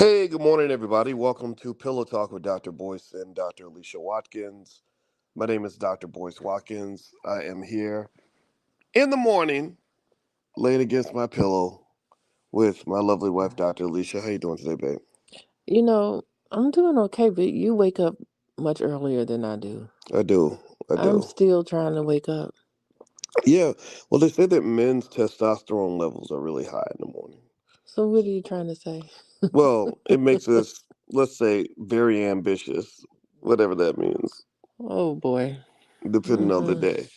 Hey, good morning, everybody. Welcome to Pillow Talk with Dr. Boyce and Dr. Alicia Watkins. My name is Dr. Boyce Watkins. I am here in the morning, laying against my pillow with my lovely wife, Dr. Alicia. How you doing today, babe? You know, I'm doing okay, but you wake up much earlier than I do. I do. I I'm do. still trying to wake up. Yeah. Well, they say that men's testosterone levels are really high in the morning. So what are you trying to say? Well, it makes us, let's say, very ambitious, whatever that means, Oh boy. depending on the Mm-mm. day.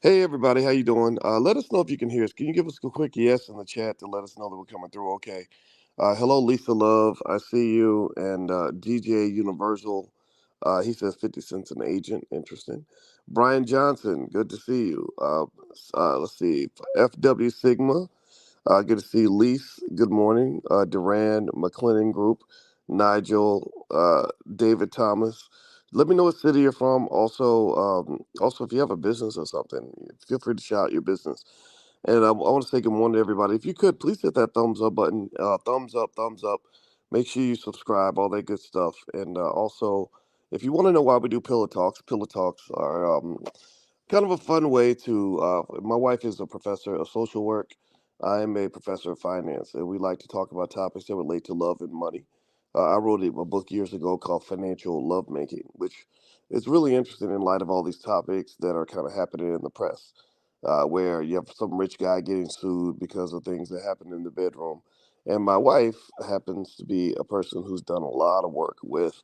Hey everybody, how you doing? Let us know if you can hear us. Can you give us a quick yes in the chat to let us know that we're coming through? Okay. Hello, Lisa Love. I see you. And DJ Universal. He says 50 cents an agent. Interesting. Brian Johnson. Good to see you. Let's see. FW Sigma. Good to see you, Lise. Good morning. Duran McLennan Group. Nigel. David Thomas. Let me know what city you're from. Also, if you have a business or something, feel free to shout your business. And I want to say good morning to everybody. If you could, please hit that thumbs up button. Thumbs up, thumbs up. Make sure you subscribe, all that good stuff. And also, if you want to know why we do Pillow Talks are kind of a fun way to. My wife is a professor of social work. I am a professor of finance, and we like to talk about topics that relate to love and money. I wrote a book years ago called Financial Lovemaking, which is really interesting in light of all these topics that are kind of happening in the press, where you have some rich guy getting sued because of things that happen in the bedroom. And my wife happens to be a person who's done a lot of work with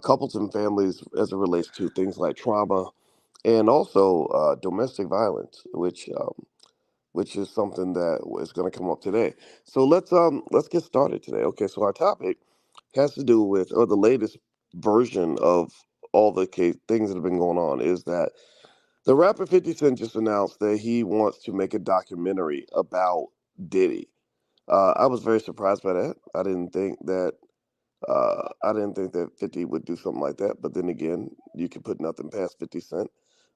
couples and families as it relates to things like trauma and also domestic violence, which is something that is going to come up today. So let's get started today. Okay, so our topic has to do with, or the latest version of all the things that have been going on is that the rapper 50 Cent just announced that he wants to make a documentary about Diddy. I was very surprised by that. I didn't think that 50 would do something like that. But then again, you can put nothing past 50 Cent.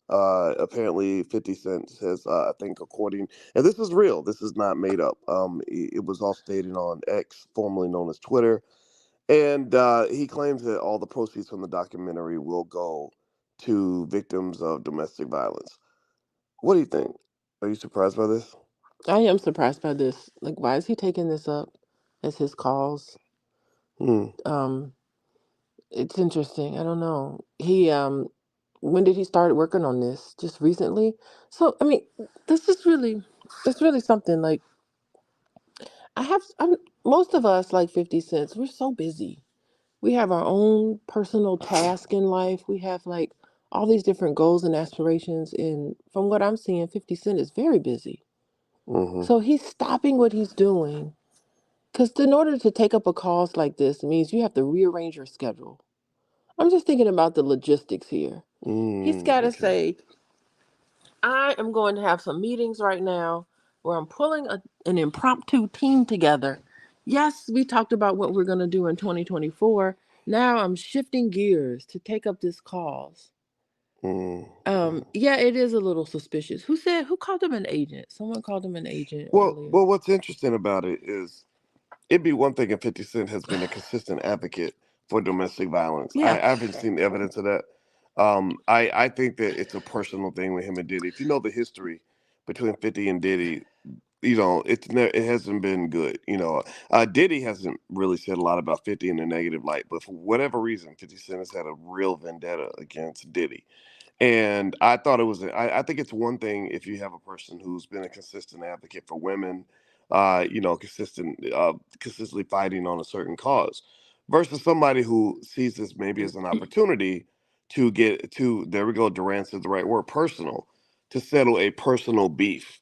Apparently, 50 Cent says, I think, according, and this is real, this is not made up. It was all stated on X, formerly known as Twitter. And he claims that all the proceeds from the documentary will go to victims of domestic violence. What do you think? Are you surprised by this? I am surprised by this. Like, why is he taking this up as his cause? Hmm. Um, it's interesting. I don't know. When did he start working on this? Just recently? So, I mean, this is really, it's really something. Like, most of us, like 50 Cents, we're so busy. We have our own personal task in life. We have like all these different goals and aspirations. And from what I'm seeing, 50 Cent is very busy. Hmm. So he's stopping what he's doing. Because in order to take up a cause like this means you have to rearrange your schedule. I'm just thinking about the logistics here. He's got to Okay. say, I am going to have some meetings right now where I'm pulling an impromptu team together. Yes, we talked about what we're going to do in 2024. Now I'm shifting gears to take up this cause. Mm. Yeah, it is a little suspicious. Who called him an agent? Someone called him an agent earlier. Well, what's interesting about it is it'd be one thing if 50 Cent has been a consistent advocate for domestic violence. Yeah. I haven't seen evidence of that. I think that it's a personal thing with him and Diddy. If you know the history between 50 and Diddy, it hasn't been good. Diddy hasn't really said a lot about 50 in a negative light, but for whatever reason, 50 Cent has had a real vendetta against Diddy. And I thought it was, I think it's one thing if you have a person who's been a consistent advocate for women, consistently fighting on a certain cause, versus somebody who sees this maybe as an opportunity to get to, there we go, Duran said the right word, personal, to settle a personal beef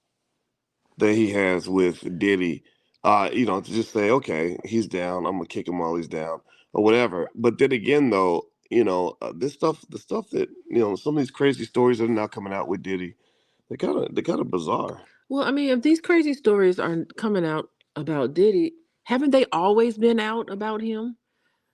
that he has with Diddy. To just say, okay, he's down, I'm gonna kick him while he's down, or whatever. But then again, though, the stuff that some of these crazy stories that are now coming out with Diddy, they're kind of bizarre. Well, I mean, if these crazy stories are coming out about Diddy, haven't they always been out about him?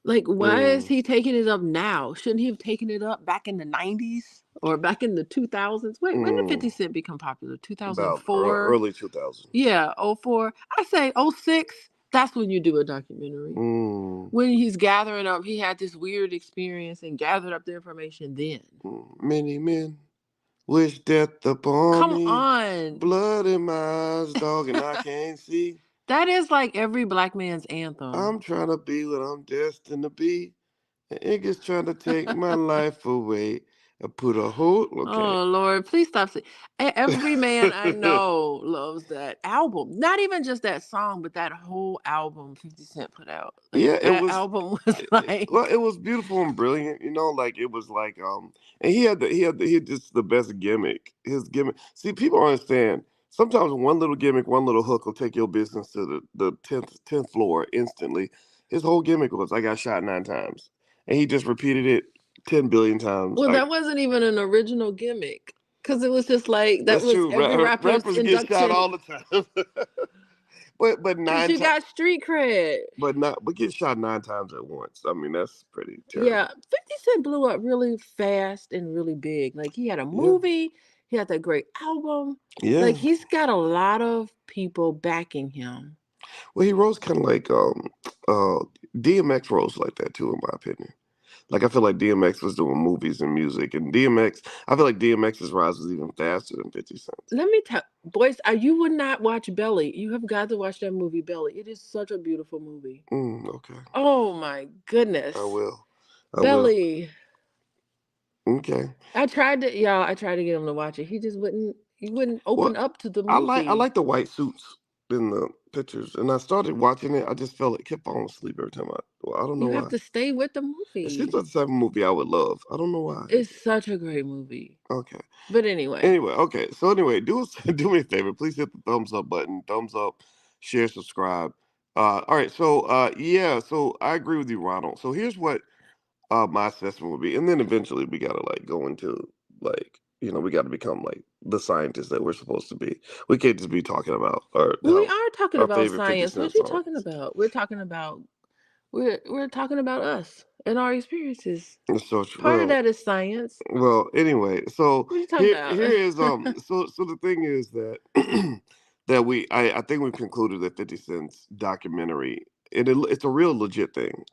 Like, why is Mm, he taking it up now? Shouldn't he have taken it up back in the 90s or back in the 2000s? Wait, when did mm, 50 Cent become popular? about 2004? early 2000s. Yeah, '04. I say '06. That's when you do a documentary. Mm, When he's gathering up, he had this weird experience and gathered up the information then. many men wish death upon Come me. on. Blood in my eyes, dog, and I can't see. That is like every black man's anthem. I'm trying to be what I'm destined to be. And niggas trying to take my life away. I put a whole okay. Oh Lord, please stop saying. Every man I know loves that album. Not even just that song, but that whole album 50 Cent put out. Like Yeah, it that was. album was Well, like, it was beautiful and brilliant, like it was like and he had just the best gimmick. His gimmick. See, people don't understand. Sometimes one little gimmick, one little hook will take your business to the tenth floor instantly. His whole gimmick was I got shot 9 times, and he just repeated it 10 billion times. well, Like that wasn't even an original gimmick. Cause it was just like that that's was true. every rapper's Rappers get shot induction. all the time, but Cause nine you times, got street cred. but get shot 9 times at once. I mean, that's pretty Yeah, terrible. 50 Cent blew up really fast and really big. Like he had a Yeah, movie, he had that great album. Like yeah. he's got a lot of people backing him. Well, he rose kind of like DMX rose like that too, in my opinion. Like I feel like DMX was doing movies and music, and I feel like DMX's rise was even faster than 50 Cent. Let me tell boys, you would not watch Belly. You have got to watch that movie Belly. It is such a beautiful movie. Okay, Oh my I goodness. will. I will. Belly. Okay. I tried to get him to watch it. He wouldn't Well, open up to the I movie. like the white suits in the pictures, and I started watching it. I just kept falling asleep every time. I don't know You have why. to stay with the It seems movie. like the type of movie I would love. I don't know why. It's such a great movie. Okay. But anyway, Anyway, okay. So anyway, do me a favor. Please hit the thumbs up button. Thumbs up, share, subscribe. All right. So yeah. So I agree with you, Ronald. So here's what my assessment would be, and then eventually we gotta like go into like we got to become like the scientists that we're supposed to be. We can't just be talking about we are talking our about favorite 50 science. Cent What you song. talking about? We're talking about us and our experiences. So Part of that is science. anyway, so What you talking about? here is so the thing is that I think we've concluded that 50 Cent's documentary it's a real legit thing.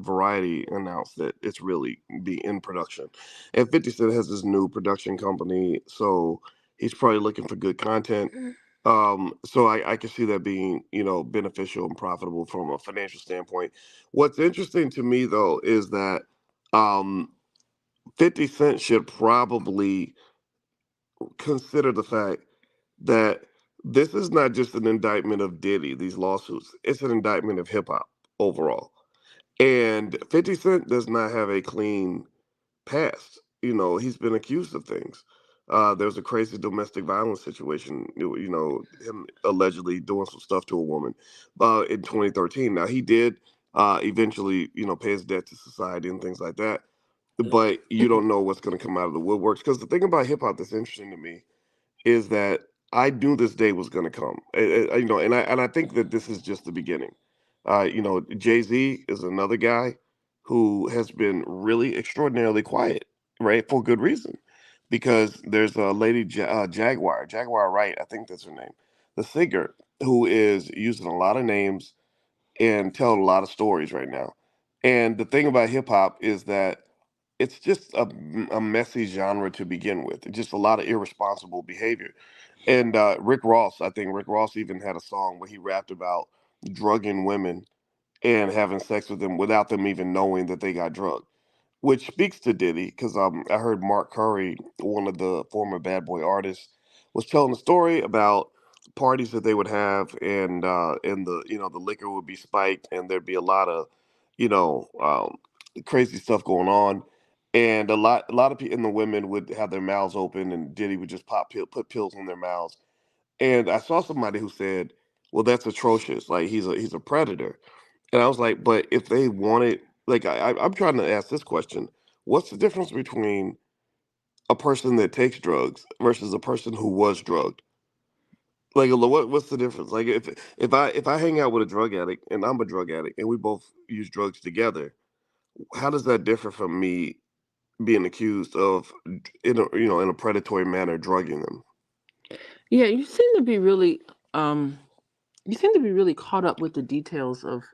Variety announced that it's really be in production, and 50 Cent has this new production company, so he's probably looking for good content. So I can see that being beneficial and profitable from a financial standpoint. What's interesting to me though is that um 50 Cent should probably consider the fact that this is not just an indictment of Diddy, these lawsuits, it's an indictment of hip hop overall. And 50 Cent does not have a clean past. He's been accused of things. There's a crazy domestic violence situation, him allegedly doing some stuff to a woman in 2013. Now, he did eventually, pay his debt to society and things like that, but you don't know what's going to come out of the woodworks. Because the thing about hip hop that's interesting to me is that I knew this day was going to come. And I think that this is just the beginning. Jay Z is another guy who has been really extraordinarily quiet, right, for good reason, because there's a lady Jaguar Wright, I think that's her name, the singer, who is using a lot of names and telling a lot of stories right now. And the thing about hip hop is that it's just a messy genre to begin with. It's just a lot of irresponsible behavior. And I think Rick Ross even had a song where he rapped about drugging women and having sex with them without them even knowing that they got drugged, which speaks to Diddy because I heard Mark Curry, one of the former Bad Boy artists, was telling a story about parties that they would have, and the liquor would be spiked, and there'd be a lot of you know um, crazy stuff going on, and a lot of people and the women would have their mouths open, and Diddy would just put pills in their mouths. And I saw somebody who said, "Well, that's atrocious. Like he's a predator." And I was like, "But if they wanted, like, I'm trying to ask this question: What's the difference between a person that takes drugs versus a person who was drugged? Like, what's the difference? Like, if I hang out with a drug addict and I'm a drug addict and we both use drugs together, how does that differ from me being accused of in a predatory manner drugging them?" Yeah, you seem to be really um You seem to be really caught up with the details of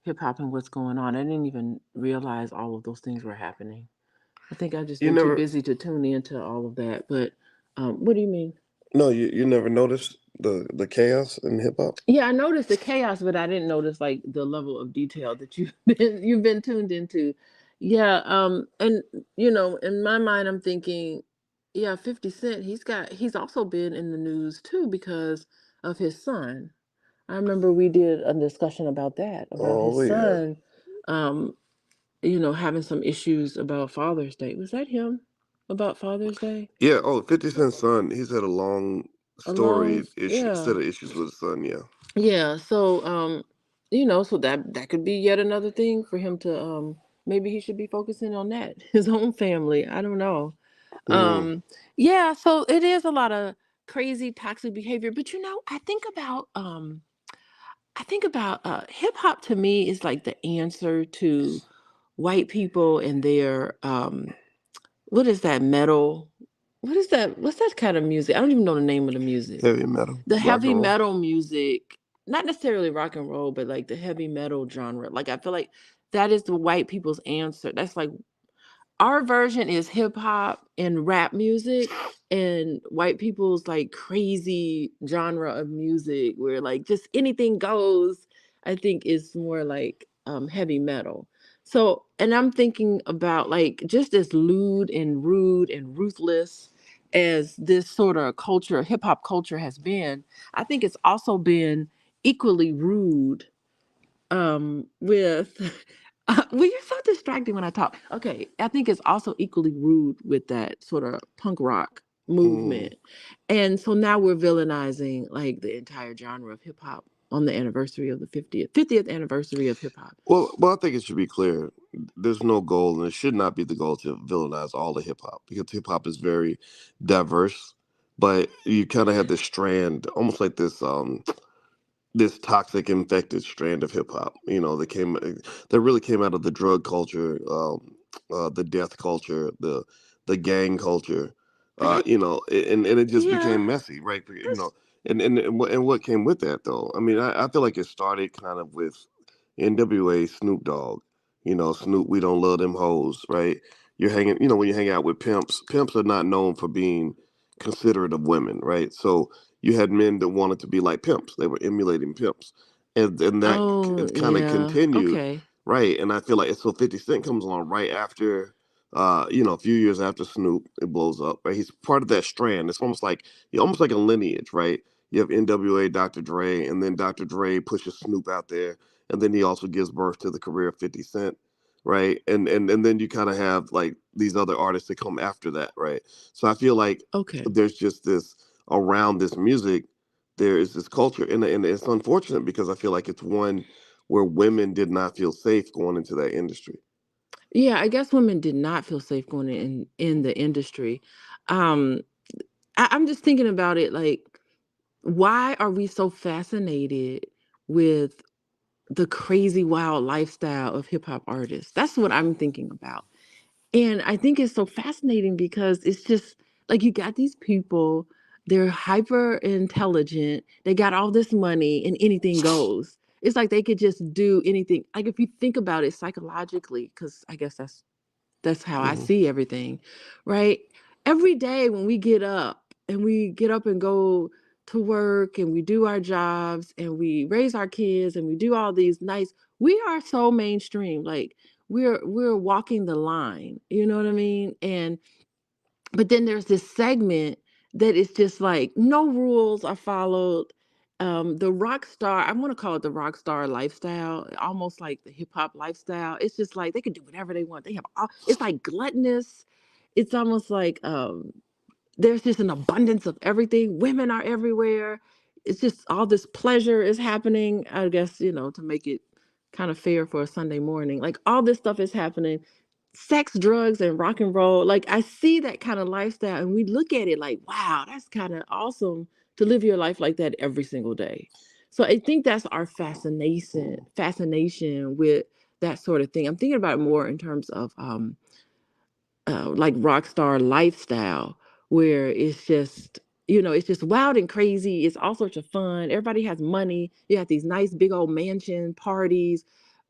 hip hop and what's going on. I didn't even realize all of those things were happening. I think I've just You been too never, busy to tune into all of that. But what do you mean? no, you never noticed the chaos in hip hop. Yeah, I noticed the chaos, but I didn't notice like the level of detail that you've been tuned into. Yeah, and in my mind, I'm thinking, yeah, 50 Cent. He's also been in the news too because of his son. I remember we did a discussion about that, about his Oh yeah, son, um, having some issues about Father's Day. Was that him about Father's Day? yeah. Oh, 50 Cent's son. He's had a long Along, storied issue yeah. set of issues with his son. Yeah. Yeah, so so that could be yet another thing for him to maybe he should be focusing on that, his own family. I don't know. Mm, Um yeah, so it is a lot of crazy toxic behavior, but I think about hip hop to me is like the answer to white people and their what is that metal? What is that? What's that kind of music? I don't even know the name of the music. heavy metal, The rock heavy and roll. metal music, not necessarily rock and roll, but like the heavy metal genre. Like I feel like that is the white people's answer. That's like our version is hip hop and rap music, and white people's like crazy genre of music where like just anything goes. I think is more like heavy metal. So, and I'm thinking about like just as lewd and rude and ruthless as this sort of culture, hip hop culture has been, I think it's also been equally rude with well, you're so distracting when I talk. Okay, I think it's also equally rude with that sort of punk rock Mm. movement. And so now we're villainizing like the entire genre of hip hop on the anniversary of the 50th anniversary of hip hop. Well, I think it should be clear. There's no goal, and it should not be the goal to villainize all the hip hop because hip hop is very diverse. But you kind of have this strand, almost like this toxic infected strand of hip hop, that really came out of the drug culture, the death culture, the gang culture, I, and it just yeah, became messy, right? that's And what came with that though? I mean, I feel like it started kind of with NWA, Snoop Dogg. Snoop, we don't love them hoes, right? You're hanging, when you hang out with pimps, pimps are not known for being considerate of women, right? So you had men that wanted to be like pimps. They were emulating pimps, and that oh kind of yeah. continued, Okay. right? And I feel like so 50 Cent comes along right after, a few years after Snoop, it blows up. Right, he's part of that strand. It's almost like a lineage, right? You have NWA, Dr. Dre, and then Dr. Dre pushes Snoop out there, and then he also gives birth to the career of 50 Cent. Right, and then you kind of have like these other artists that come after that, right? So I feel like Okay. there's just this around this music, there is this culture, and it's unfortunate because I feel like it's one where women did not feel safe going into that industry. Yeah, I guess women did not feel safe going in the industry. Um I'm just thinking about it like why are we so fascinated with the crazy wild lifestyle of hip hop artists? That's what I'm thinking about. And I think it's so fascinating because it's just like you got these people, they're hyper intelligent, they got all this money and anything goes. It's like they could just do anything. Like if you think about it psychologically, because I guess that's how I Hmm. see everything, right? Every day when we get up and go to work and we do our jobs and we raise our kids and we do all these nice, we are so mainstream. Like we're walking the line, you know what I mean? And but then there's this segment that is just like no rules are followed. The rock star, I want to call it the rock star lifestyle, almost like the hip hop lifestyle. It's just like they can do whatever they want. They have all, it's like gluttonous. It's almost like there's just an abundance of everything. Women are everywhere. It's just all this pleasure is happening. I guess, to make it kind of fair for a Sunday morning. Like all this stuff is happening. Sex, drugs, and rock and roll. Like I see that kind of lifestyle and we look at it like, wow, that's kind of awesome to live your life like that every single day. So I think that's our fascination with that sort of thing. I'm thinking about it more in terms of like rock star lifestyle, where it's just It's just wild and crazy. It's all sorts of fun. Everybody has money. You have these nice big old mansion parties.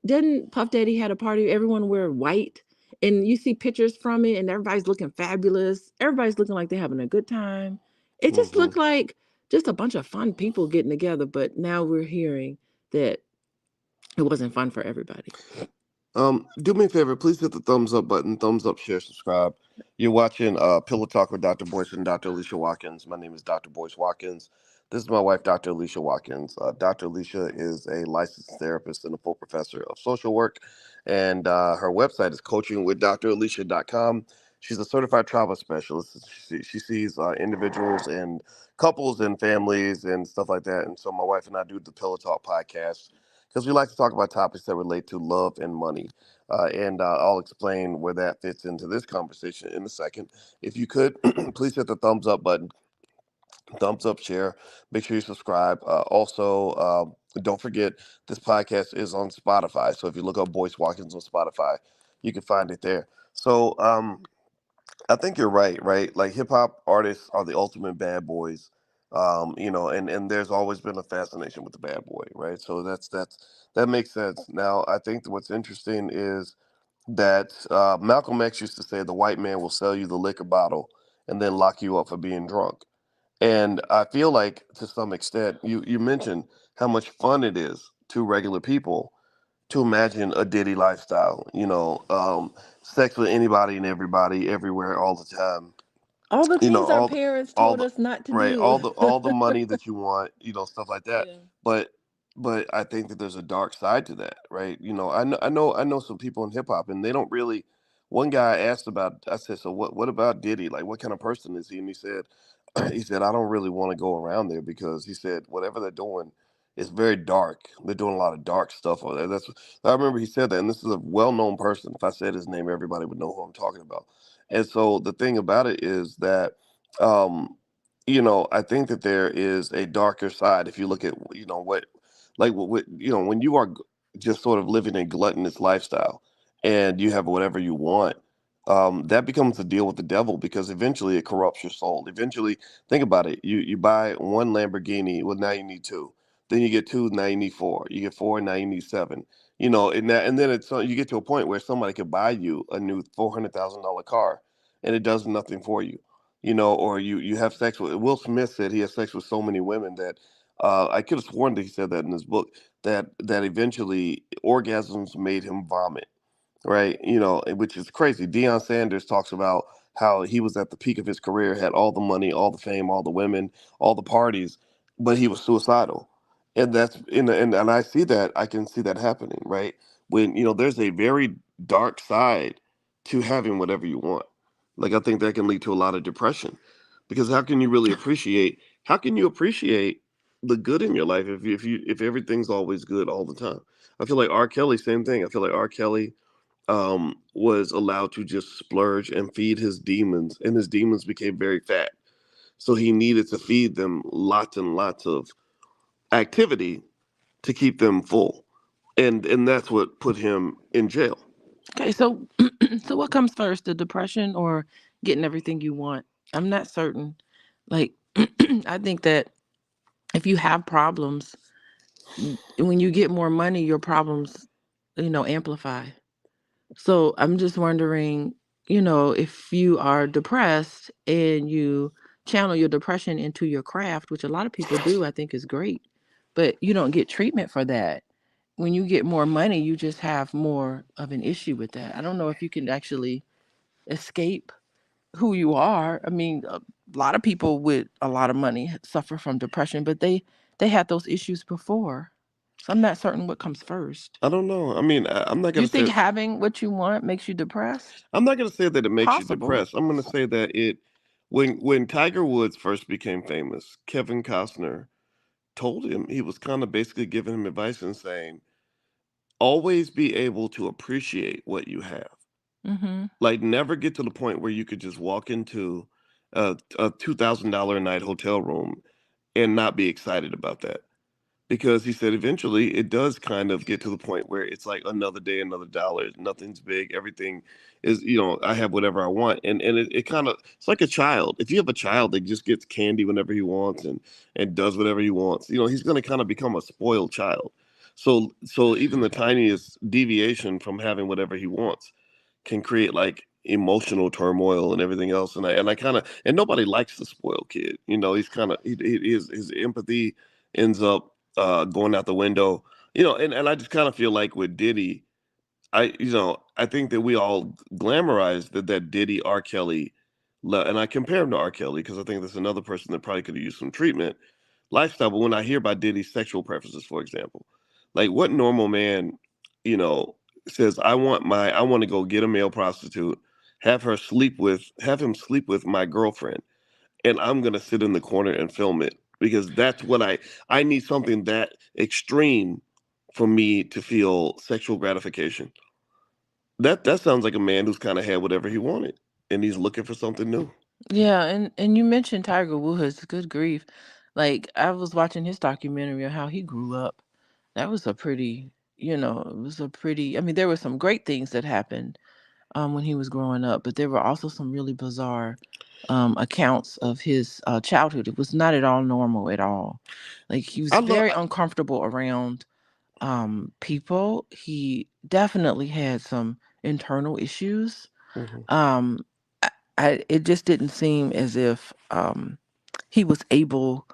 Didn't Puff Daddy had a party? Everyone wear white, and you see pictures from it, and everybody's looking fabulous. Everybody's looking like they're having a good time. It just Hmm. looked like just a bunch of fun people getting together. But now we're hearing that it wasn't fun for everybody. Do me a favor, please hit the thumbs up button, thumbs up, share, subscribe. You're watching Pillow Talk with Dr. Boyce and Dr. Alicia Watkins. My name is Dr. Boyce Watkins. This is my wife, Dr. Alicia Watkins. Dr. Alicia is a licensed therapist and a full professor of social work, and her website is coachingwithdralicia.com. She's a certified trauma specialist. She sees individuals and couples and families and stuff like that. And so my wife and I do the Pillow Talk podcast because we like to talk about topics that relate to love and money. And I'll explain where that fits into this conversation in a second. If you could, please hit the thumbs up button, thumbs up, share. Make sure you subscribe. Don't forget this podcast is on Spotify. So if you look up Boyce Watkins on Spotify, you can find it there. So I think you're right, right? Like hip hop artists are the ultimate bad boys. And there's always been a fascination with the bad boy, right? So that makes sense. Now, I think that what's interesting is that Malcolm X used to say the white man will sell you the liquor bottle and then lock you up for being drunk. And I feel like to some extent, you mentioned how much fun it is to regular people to imagine a Diddy lifestyle. Sex with anybody and everybody, everywhere, all the time. All the You know, things our all parents all told the us not to right, do. all the money that you want, stuff like that. Yeah. But I think that there's a dark side to that, right? I know some people in hip hop, and they don't really. One guy asked about. I said, so what about Diddy? Like, what kind of person is he? And he said, he said, I don't really want to go around there because he said whatever they're doing is very dark. They're doing a lot of dark stuff over there. I remember he said that, and this is a well-known person. If I said his name, everybody would know who I'm talking about. And so the thing about it is that, um, I think that there is a darker side. If you look at, when you are just sort of living a gluttonous lifestyle and you have whatever you want, that becomes a deal with the devil because eventually it corrupts your soul. Eventually, think about it. You buy one Lamborghini, well now you need two. Then you get two, now you need four. You get four, now you need seven. And then you get to a point where somebody could buy you a new $400,000 car, and it does nothing for you. Or you have sex with. Will Smith said he has sex with so many women that I could have sworn that he said that in his book that eventually orgasms made him vomit, right? Which is crazy. Deion Sanders talks about how he was at the peak of his career, had all the money, all the fame, all the women, all the parties, but he was suicidal. And and I see that, I can see that happening, right? When there's a very dark side to having whatever you want. Like I think that can lead to a lot of depression. Because how can you appreciate the good in your life if everything's always good all the time? I feel like R. Kelly, same thing. I feel like R. Kelly was allowed to just splurge and feed his demons, and his demons became very fat. So he needed to feed them lots and lots of activity to keep them full, and that's what put him in jail. Okay, so so what comes first, the depression or getting everything you want? I'm not certain. Like I think that if you have problems, when you get more money, your problems, amplify. So I'm just wondering, if you are depressed and you channel your depression into your craft, which a lot of people do, I think is great, but you don't get treatment for that. When you get more money, you just have more of an issue with that. I don't know if you can actually escape who you are. I mean, a lot of people with a lot of money suffer from depression, but they had those issues before. So I'm not certain what comes first. I don't know. I mean, You think having what you want makes you depressed? I'm not gonna say that it makes you Possible. depressed. I'm gonna say that when Tiger Woods first became famous, Kevin Costner told him, he was kind of basically giving him advice and saying, always be able to appreciate what you have. Mhm. Like, never get to the point where you could just walk into a $2,000 a night hotel room and not be excited about that. because he said eventually it does kind of get to the point where it's like another day, another dollar. Nothing's big. Everything is, I have whatever I want, and it kind of, it's like a child. If you have a child that just gets candy whenever he wants and does whatever he wants, he's going to kind of become a spoiled child. So even the tiniest deviation from having whatever he wants can create like emotional turmoil and everything else. And I kind of, and nobody likes the spoiled kid. He's kind of, his empathy ends up going out the window. And I just kind of feel like with Diddy, I think that we all glamorize that Diddy R. Kelly, and I compare him to R. Kelly because I think there's another person that probably could have used some treatment lifestyle. But when I hear about Diddy's sexual preferences, for example, like what normal man, you know, says I want to go get a male prostitute, have him sleep with my girlfriend, and I'm gonna sit in the corner and film it because that's what I need something that extreme for me to feel sexual gratification. That sounds like a man who's kind of had whatever he wanted and he's looking for something new. Yeah, and you mentioned Tiger Woods. Good grief! Like I was watching his documentary on how he grew up. That was a pretty, it was a pretty. I mean, there were some great things that happened when he was growing up, but there were also some really bizarre accounts of his childhood. It was not at all normal at all. Like he was I love. very uncomfortable around people. He definitely had some internal issues. Mhm. um it just didn't seem as if he was able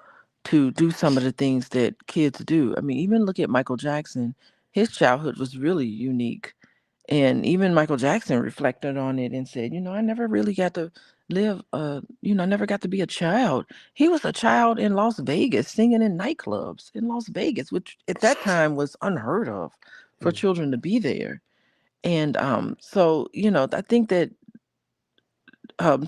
to do some of the things that kids do. I mean, even look at Michael Jackson. His childhood was really unique. And even Michael Jackson reflected on it and said, I never really got to live, I never got to be a child. He was a child in Las Vegas singing in nightclubs in Las Vegas, which at that time was unheard of for Mhm. children to be there. And so, I think that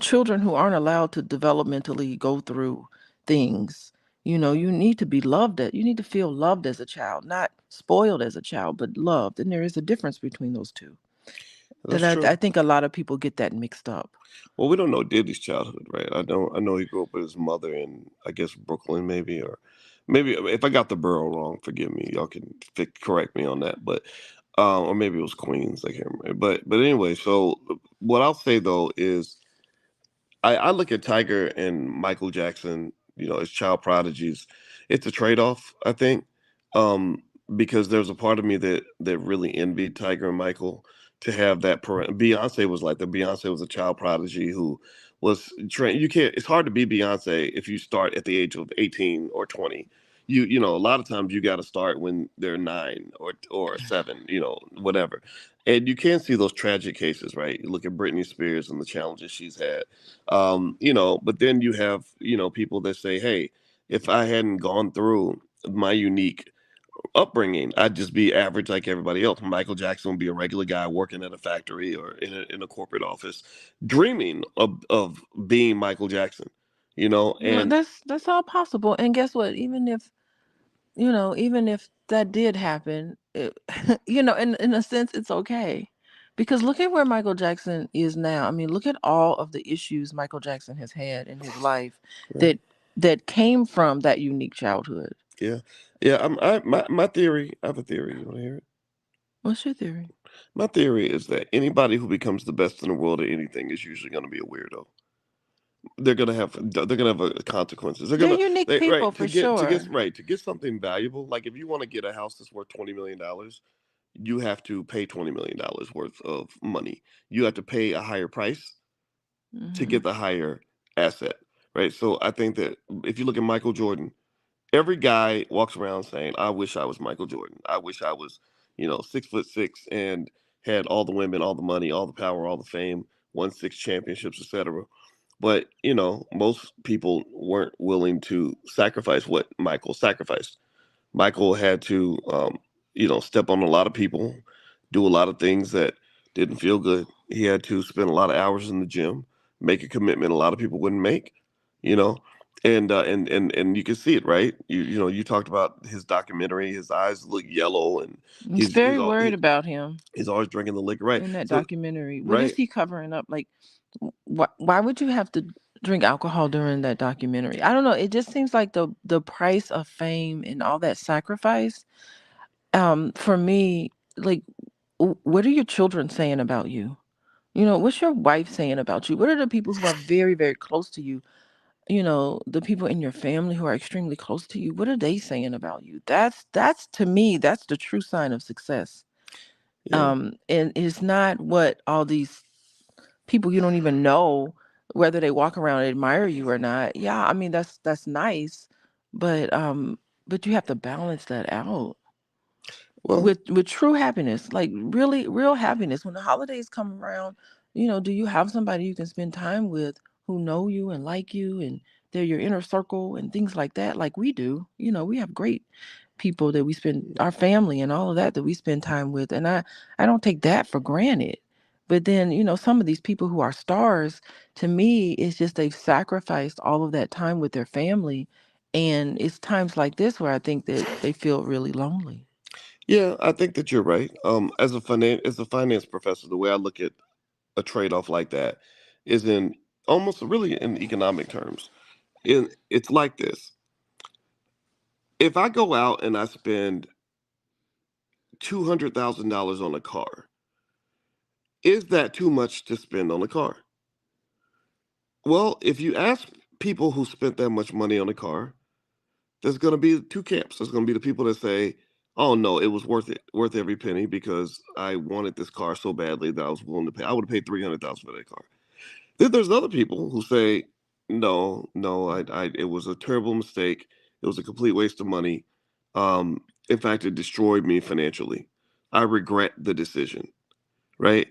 children who aren't allowed to developmentally go through things, you need to be loved. You need to feel loved as a child, not spoiled as a child, but loved. And there is a difference between those two. That's That true. I think a lot of people get that mixed up. Well, we don't know Diddy's childhood, right? I know he grew up with his mother in, I guess, Brooklyn, maybe, or maybe if I got the borough wrong, forgive me. Y'all can correct me on that, but or maybe it was Queens. I can't remember. But anyway, so what I'll say though is I look at Tiger and Michael Jackson, as child prodigies. It's a trade off, I think, um, because there's a part of me that really envied Tiger and Michael to have that. Beyonce was like that. Beyonce was a child prodigy who was trained. You can't. It's hard to be Beyonce if you start at the age of 18 or 20. A lot of times you got to start when they're 9 or 7, whatever. And you can see those tragic cases, right? You look at Britney Spears and the challenges she's had, but then you have people that say, hey, if I hadn't gone through my unique upbringing, I'd just be average like everybody else. Michael Jackson would be a regular guy working at a factory or in a corporate office, dreaming of being Michael Jackson, No, and that's all possible. And guess what? Even if that did happen, in a sense, it's okay. Because look at where Michael Jackson is now. I mean, look at all of the issues Michael Jackson has had in his life yeah, that that came from that unique childhood. yeah, yeah. My theory. I have a theory. You want to hear it? What's your theory? My theory is that anybody who becomes the best in the world at anything is usually going to be a weirdo. They're gonna have consequences. They're unique Right, people for sure. to get something valuable. Like if you want to get a house that's worth $20 million, you have to pay $20 million worth of money. You have to pay a higher price to Hmm. get the higher asset. Right. So I think that if you look at Michael Jordan, every guy walks around saying, "I wish I was Michael Jordan. I wish I was, 6'6" and had all the women, all the money, all the power, all the fame, won 6 championships, etc." But most people weren't willing to sacrifice what Michael sacrificed. Michael had to, step on a lot of people, do a lot of things that didn't feel good. He had to spend a lot of hours in the gym, make a commitment a lot of people wouldn't make, you know, and you can see it, right? You talked about his documentary. His eyes look yellow, and He's very worried he, about him he's always drinking the liquor, right? in that So, documentary. What is right, he covering up? Like, why would you have to? drink alcohol during that documentary. I don't know. It just seems like the price of fame and all that sacrifice. For me, like, what are your children saying about you? What's your wife saying about you? What are the people who are very, very close to you? The people in your family who are extremely close to you. What are they saying about you? That's to me, that's the true sign of success. Yeah. And it's not what all these people you don't even know whether they walk around and admire you or not. Yeah, I mean that's nice, but you have to balance that out Well, with true happiness, like really real happiness. When the holidays come around, do you have somebody you can spend time with who know you and like you, and they're your inner circle and things like that, like we do. We have great people that we spend, our family and all of that we spend time with, and I don't take that for granted. But then, some of these people who are stars, to me, it's just they've sacrificed all of that time with their family, and it's times like this where I think that they feel really lonely. yeah, I think that you're right. As a finance professor, the way I look at a trade off like that is in almost really in economic terms. It's like this: if I go out and I spend $200,000 on a car, is that too much to spend on a car? Well, if you ask people who spent that much money on a car, there's going to be two camps. There's going to be the people that say, "Oh no, it was worth it, worth every penny because I wanted this car so badly that I was willing to pay. I would have paid 300,000 for that car." Then there's other people who say, "No, no, it was a terrible mistake. It was a complete waste of money. In fact, it destroyed me financially. I regret the decision." Right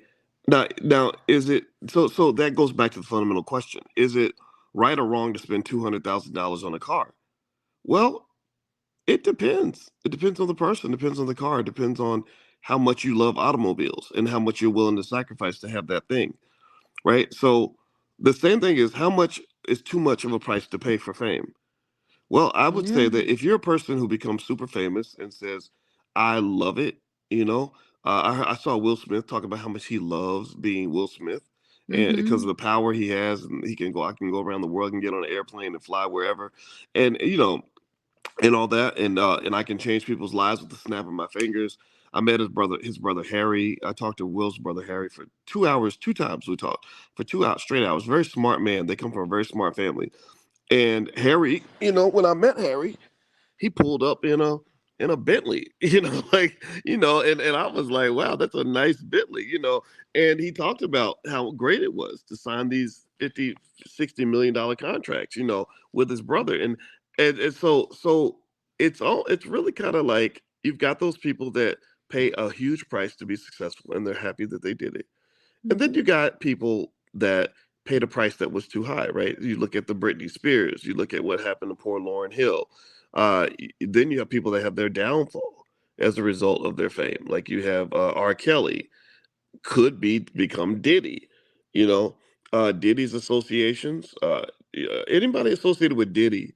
now, is it so? So that goes back to the fundamental question: is it right or wrong to spend $200,000 on a car? Well, it depends. It depends on the person. Depends on the car. It depends on how much you love automobiles and how much you're willing to sacrifice to have that thing. Right. So the same thing is how much is too much of a price to pay for fame. Well, I would say Yeah. that if you're a person who becomes super famous and says, "I love it," you know, I saw Will Smith talk about how much he loves being Will Smith, and because Mm-hmm. of the power he has, and I can go around the world and get on an airplane and fly wherever, and and all that, and I can change people's lives with the snap of my fingers. I met his brother Harry. I talked to Will's brother Harry for 2 hours, two times we talked for 2 hours, straight hours. Very smart man. They come from a very smart family. And Harry, when I met Harry, he pulled up in a Bentley, and I was like, wow, that's a nice Bentley. And he talked about how great it was to sign these 50, $60 million contracts, with his brother. And so it's really kind of like you've got those people that pay a huge price to be successful and they're happy that they did it. And then you got people that paid a price that was too high, right? You look at the Britney Spears, you look at what happened to poor Lauren Hill. Then you have people that have their downfall as a result of their fame. Like you have R. Kelly, could become Diddy. You know, Diddy's associations. Anybody associated with Diddy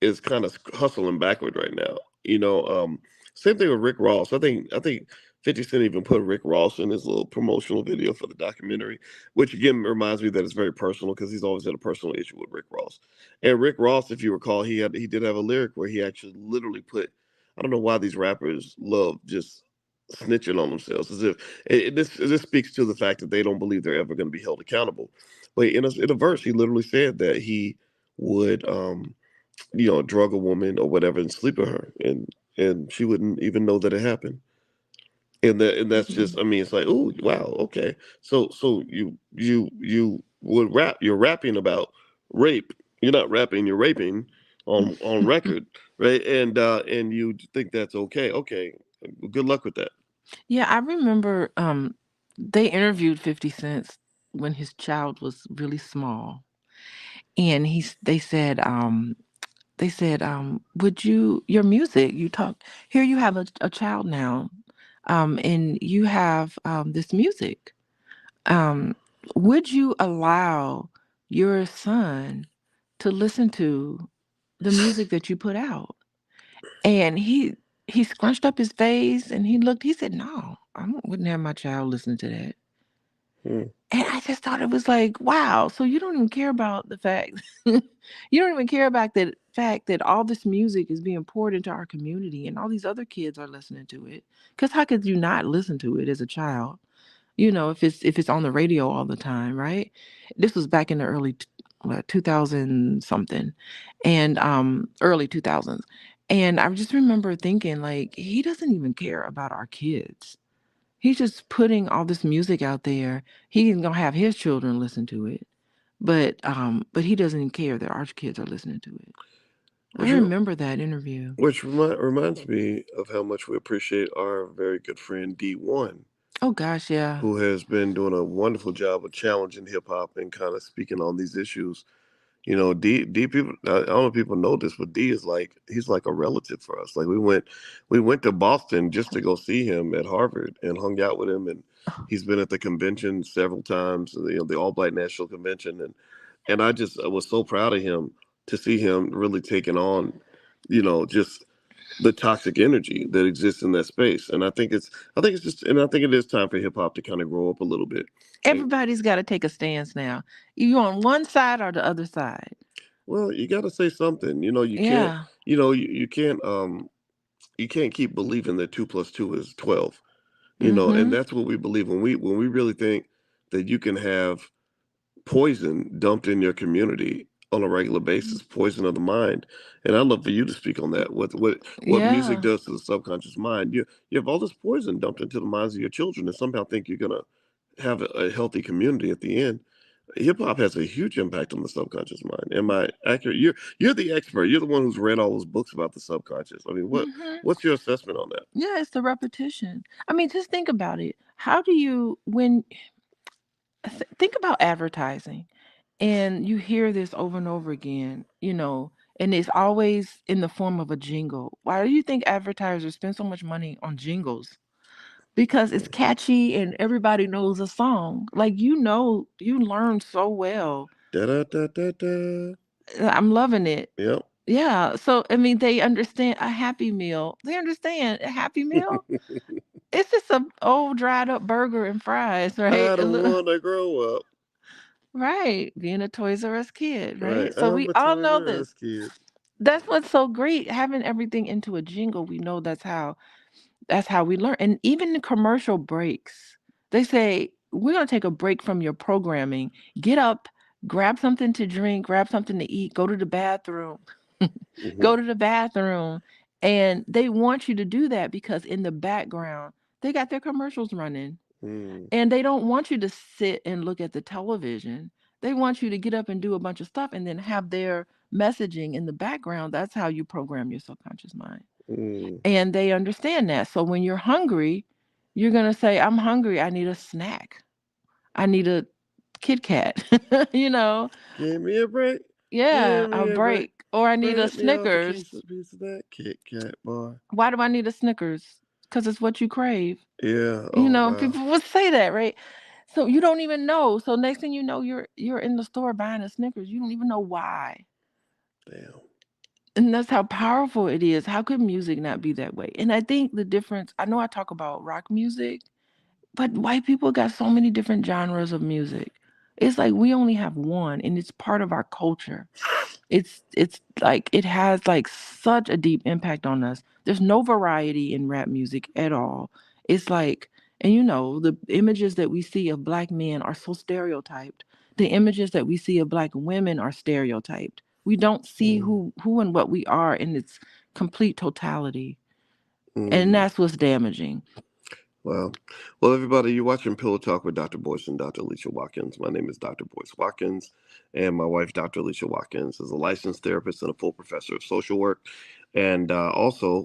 is kind of hustling backward right now. Same thing with Rick Ross. I think 50 Cent even put Rick Ross in his little promotional video for the documentary, which again reminds me that it's very personal because he's always had a personal issue with Rick Ross. And Rick Ross, if you recall, he did have a lyric where he actually literally put, I don't know why these rappers love just snitching on themselves, as if this speaks to the fact that they don't believe they're ever going to be held accountable. But in a verse, he literally said that he would drug a woman or whatever and sleep with her, and she wouldn't even know that it happened. And that's just, I mean, it's like, oh wow, okay. So you would rap, you're rapping about rape. You're not rapping, you're raping on record, right? And you think that's okay. Okay. Good luck with that. Yeah, I remember they interviewed 50 Cent when his child was really small. And they said, would you, your music, you talk, here you have a child now, and you have this music. Um, would you allow your son to listen to the music that you put out? And he scrunched up his face and he looked, he said, no, wouldn't have my child listen to that. Mm. And I just thought it was like, wow. So you don't even care about the fact you don't even care about the fact that all this music is being poured into our community and all these other kids are listening to it. Because how could you not listen to it as a child? If it's on the radio all the time, right? This was back in the early 2000 something, and early 2000s. And I just remember thinking, like, he doesn't even care about our kids. He's just putting all this music out there. He's gonna have his children listen to it, but he doesn't care that our kids are listening to it. I Which re- remember that interview. reminds me of how much we appreciate our very good friend D1, Oh gosh, yeah. who has been doing a wonderful job of challenging hip hop and kind of speaking on these issues. You know, D people. I don't know if people know this, but D is like he's like a relative for us. Like we went to Boston just to go see him at Harvard and hung out with him, and he's been at the convention several times. You know, the All Black National Convention, and I was so proud of him to see him really taking on, just the toxic energy that exists in that space. And I think it is time for hip hop to kind of grow up a little bit. And Everybody's got to take a stance now. You on one side or the other side? well, you got to say something. You know, you can't. Yeah. You can't. You can't keep believing that 2 plus 2 is 12. And Mm-hmm. that's what we believe when we really think that you can have poison dumped in your community on a regular basis, poison of the mind. And I'd love for you to speak on that. What music Yeah. does to the subconscious mind. You have all this poison dumped into the minds of your children and somehow think you're gonna have a healthy community at the end. Hip hop has a huge impact on the subconscious mind. Am I accurate? You're the expert. You're the one who's read all those books about the subconscious. I mean, Mm-hmm. what's your assessment on that? Yeah, it's the repetition. I mean, just think about it. How do you when think about advertising and you hear this over and over again, and it's always in the form of a jingle. Why do you think advertisers spend so much money on jingles? Because it's catchy and everybody knows a song. Like, you learn so well. Da da da da da. I'm loving it. Yep. Yeah. So I mean, they understand a Happy Meal. They understand a Happy Meal. It's just a old dried up burger and fries, right? I don't want to grow up. Right. Being a Toys R Us kid, Right. right? So I'm we a all Toys know R this. Us kid. That's what's so great. Having everything into a jingle, we know that's how we learn. And even the commercial breaks, they say, we're going to take a break from your programming. Get up, grab something to drink, grab something to eat, go to the bathroom, Hmm. go to the bathroom. And they want you to do that because in the background, they got their commercials running. Mm. And they don't want you to sit and look at the television. They want you to get up and do a bunch of stuff and then have their messaging in the background. That's how you program your subconscious mind. Mm. And they understand that. So when you're hungry, you're going to say, I'm hungry. I need a snack. I need a Kit Kat, you know? Give me a break. Yeah, Give a me a break. break. Or I need a Break me off a piece Snickers. of piece of that Kit Kat bar. Why do I need a Snickers? Because it's what you crave. Yeah. Oh wow. People would say that, right? So you don't even know. So next thing you know, you're in the store buying a Snickers. You don't even know why. Damn. And that's how powerful it is. How could music not be that way? And I think the difference, I know I talk about rock music, but white people got so many different genres of music. It's like we only have one and it's part of our culture. It's like it has like such a deep impact on us. There's no variety in rap music at all. It's like, and the images that we see of black men are so stereotyped. The images that we see of black women are stereotyped. We don't see Mm. who and what we are in its complete totality. And Mm. that's what's damaging. Wow. Well, everybody, you're watching Pillow Talk with Dr. Boyce and Dr. Alicia Watkins. My name is Dr. Boyce Watkins, and my wife, Dr. Alicia Watkins, is a licensed therapist and a full professor of social work. And also,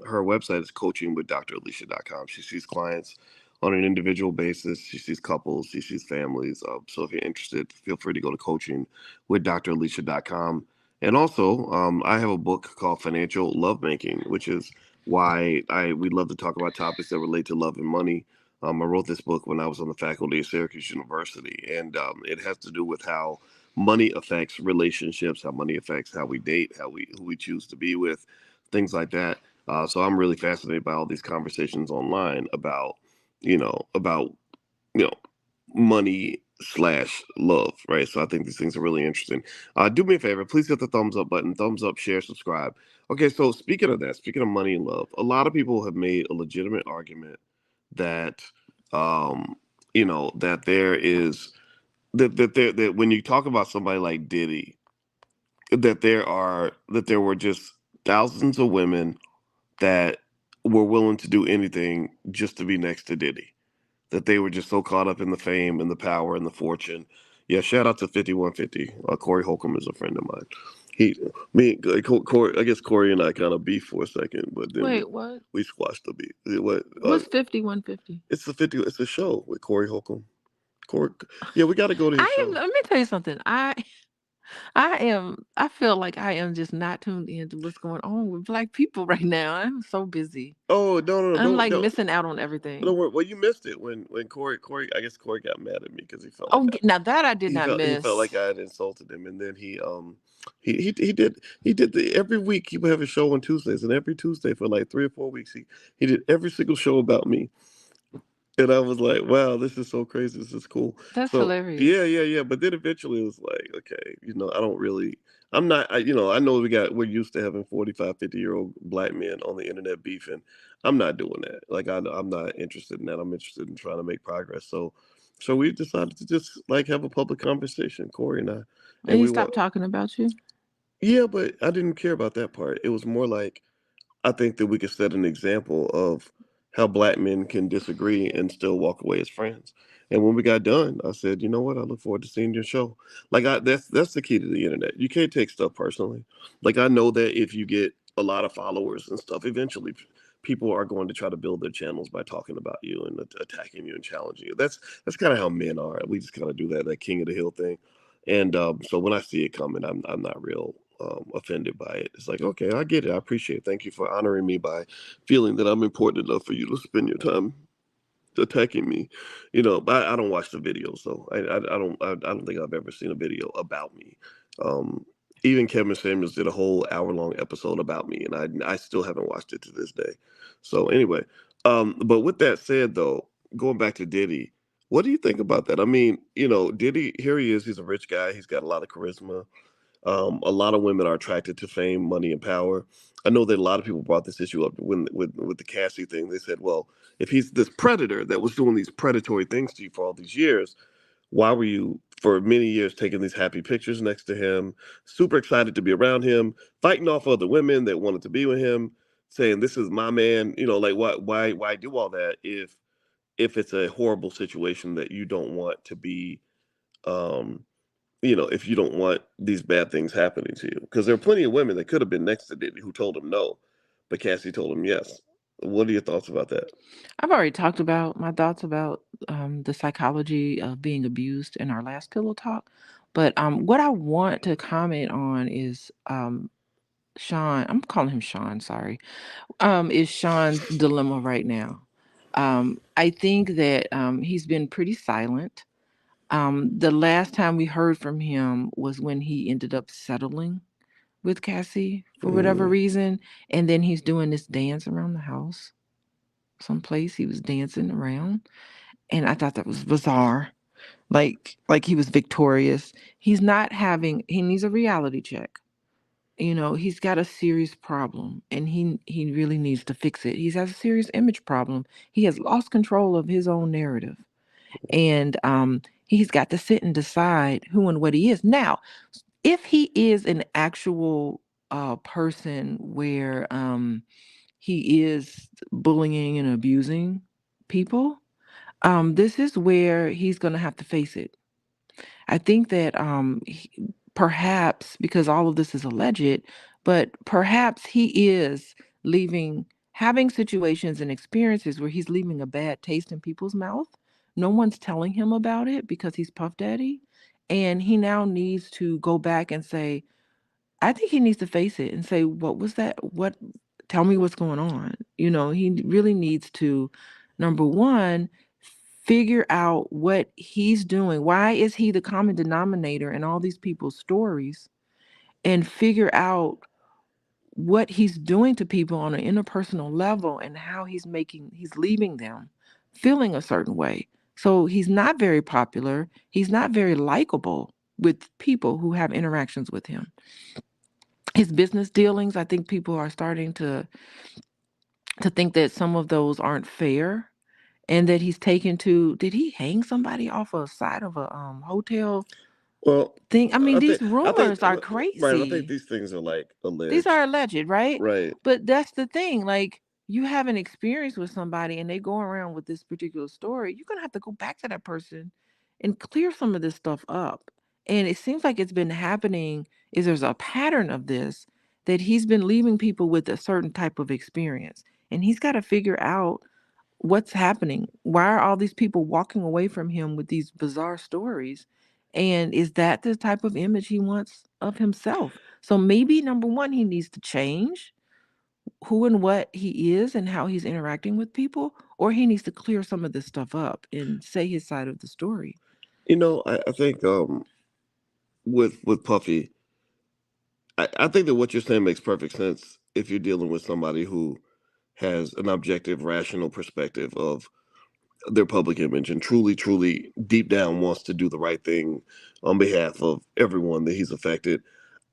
her website is coachingwithdralicia.com. She sees clients on an individual basis. She sees couples. She sees families. So if you're interested, feel free to go to coachingwithdralicia.com. And also, I have a book called Financial Lovemaking, which is why we love to talk about topics that relate to love and money. I wrote this book when I was on the faculty at Syracuse University, and it has to do with how money affects relationships, how money affects how we date, who we choose to be with, things like that. So I'm really fascinated by all these conversations online about, about you know money slash love, right? So I think these things are really interesting. Do me a favor, please hit the thumbs up button, thumbs up, share, subscribe. Okay, so speaking of that, speaking of money and love, a lot of people have made a legitimate argument that, um, that there is that when you talk about somebody like Diddy, that there were just thousands of women that were willing to do anything just to be next to Diddy, that they were just so caught up in the fame and the power and the fortune. Yeah, shout out to 5150. Corey Holcomb is a friend of mine. He, me, Corey. I guess Corey and I kind of beef for a second, but then Wait, what? we squashed the beef. What? What's 5150? It's the 50. It's a show with Corey Holcomb. Corey. Yeah, we got to go to his I am. show. Let me tell you something. I am. I feel like I am just not tuned into what's going on with Black people right now. I'm so busy. Oh no no no! I'm like Don't missing out on don't everything. worry. Well, you missed it when Corey. I guess Corey got mad at me because he felt like Oh, now that I did not he felt miss. like I had insulted him, and then he did the every week he would have a show on Tuesdays, and every Tuesday for like 3 or 4 weeks he did every single show about me, and I was like, wow, this is so crazy, this is cool. That's So yeah hilarious. yeah yeah, but then eventually it was like, okay, I don't really. I'm not, I know we're used to having 45, 50-year-old black men on the internet beefing. I'm not doing that. Like, I'm not interested in that. I'm interested in trying to make progress. So we decided to just like have a public conversation, Corey and I, And and he we want. stopped talking about you. Yeah, but I didn't care about that part. It was more like I think that we could set an example of how black men can disagree and still walk away as friends. And when we got done, I said, you know what? I look forward to seeing your show. That's the key to the internet. You can't take stuff personally. Like, I know that if you get a lot of followers and stuff, eventually people are going to try to build their channels by talking about you and attacking you and challenging you. That's kind of how men are. We just kind of do that king of the hill thing. And so when I see it coming, I'm not real offended by it. It's like, okay, I get it. I appreciate it. Thank you for honoring me by feeling that I'm important enough for you to spend your time attacking me. But I don't watch the videos, so I don't think I've ever seen a video about me. Um, Even Kevin Samuels did a whole hour-long episode about me, and I still haven't watched it to this day. So anyway, but with that said, though, going back to Diddy, what do you think about that? I mean, Diddy, here he is. He's a rich guy. He's got a lot of charisma. A lot of women are attracted to fame, money, and power. I know that a lot of people brought this issue up with the Cassie thing. They said, well, if he's this predator that was doing these predatory things to you for all these years, why were you for many years taking these happy pictures next to him, super excited to be around him, fighting off other women that wanted to be with him, saying this is my man? Like, why do all that if it's a horrible situation that you don't want to be? Um, if you don't want these bad things happening to you. Because there are plenty of women that could have been next to Diddy who told him no, but Cassie told him yes. What are your thoughts about that? I've already talked about my thoughts about the psychology of being abused in our last pillow talk. But what I want to comment on is Sean. I'm calling him Sean. Sorry. Is Sean's dilemma right now. I think that he's been pretty silent. The last time we heard from him was when he ended up settling with Cassie for whatever Mm, reason, and then he's doing this dance around the house. Someplace he was dancing around, and I thought that was bizarre. Like he was victorious. He's not having. He needs a reality check. He's got a serious problem, and he really needs to fix it. He has a serious image problem. He has lost control of his own narrative, and he's got to sit and decide who and what he is. Now, if he is an actual person where he is bullying and abusing people, this is where he's going to have to face it. I think that perhaps because all of this is alleged, but perhaps he is leaving, having situations and experiences where he's leaving a bad taste in people's mouth. No one's telling him about it because he's Puff Daddy. And he now needs to go back and say, I think he needs to face it and say, what was that? Tell me what's going on. He really needs to, number one, figure out what he's doing. Why is he the common denominator in all these people's stories? And figure out what he's doing to people on an interpersonal level and how he's leaving them feeling a certain way. So he's not very popular. He's not very likable with people who have interactions with him. His business dealings, I think people are starting to think that some of those aren't fair, and that he's taken to, did he hang somebody off a side of a hotel Well, thing? I mean, these I think rumors are right. I think crazy. these things are like These are alleged, alleged, right? right? But that's the thing. Like, you have an experience with somebody and they go around with this particular story, you're going to have to go back to that person and clear some of this stuff up. And it seems like it's been happening, is there's a pattern of this, that he's been leaving people with a certain type of experience. And he's got to figure out what's happening. Why are all these people walking away from him with these bizarre stories? And is that the type of image he wants of himself? So maybe number one, he needs to change who and what he is and how he's interacting with people, or he needs to clear some of this stuff up and say his side of the story. I think with Puffy, I think that what you're saying makes perfect sense if you're dealing with somebody who has an objective, rational perspective of their public image and truly, deep down wants to do the right thing on behalf of everyone that he's affected.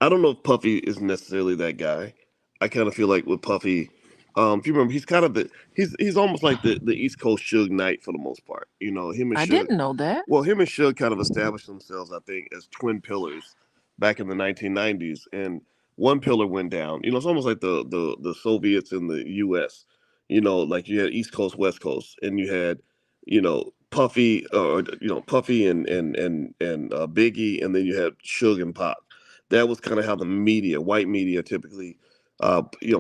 I don't know if Puffy is necessarily that guy. I kind of feel like with Puffy, if you remember, he's kind of he's almost like the East Coast Suge Knight for the most part. You know, him and I Suge. didn't know that. Well, him and Suge kind of established themselves, I think, as twin pillars back in the 1990s, and one pillar went down. You know, it's almost like the Soviets in the U.S. You know, like you had East Coast, West Coast, and you had Puffy, or Puffy and Biggie, and then you had Suge and Pop. That was kind of how the media, white media, typically,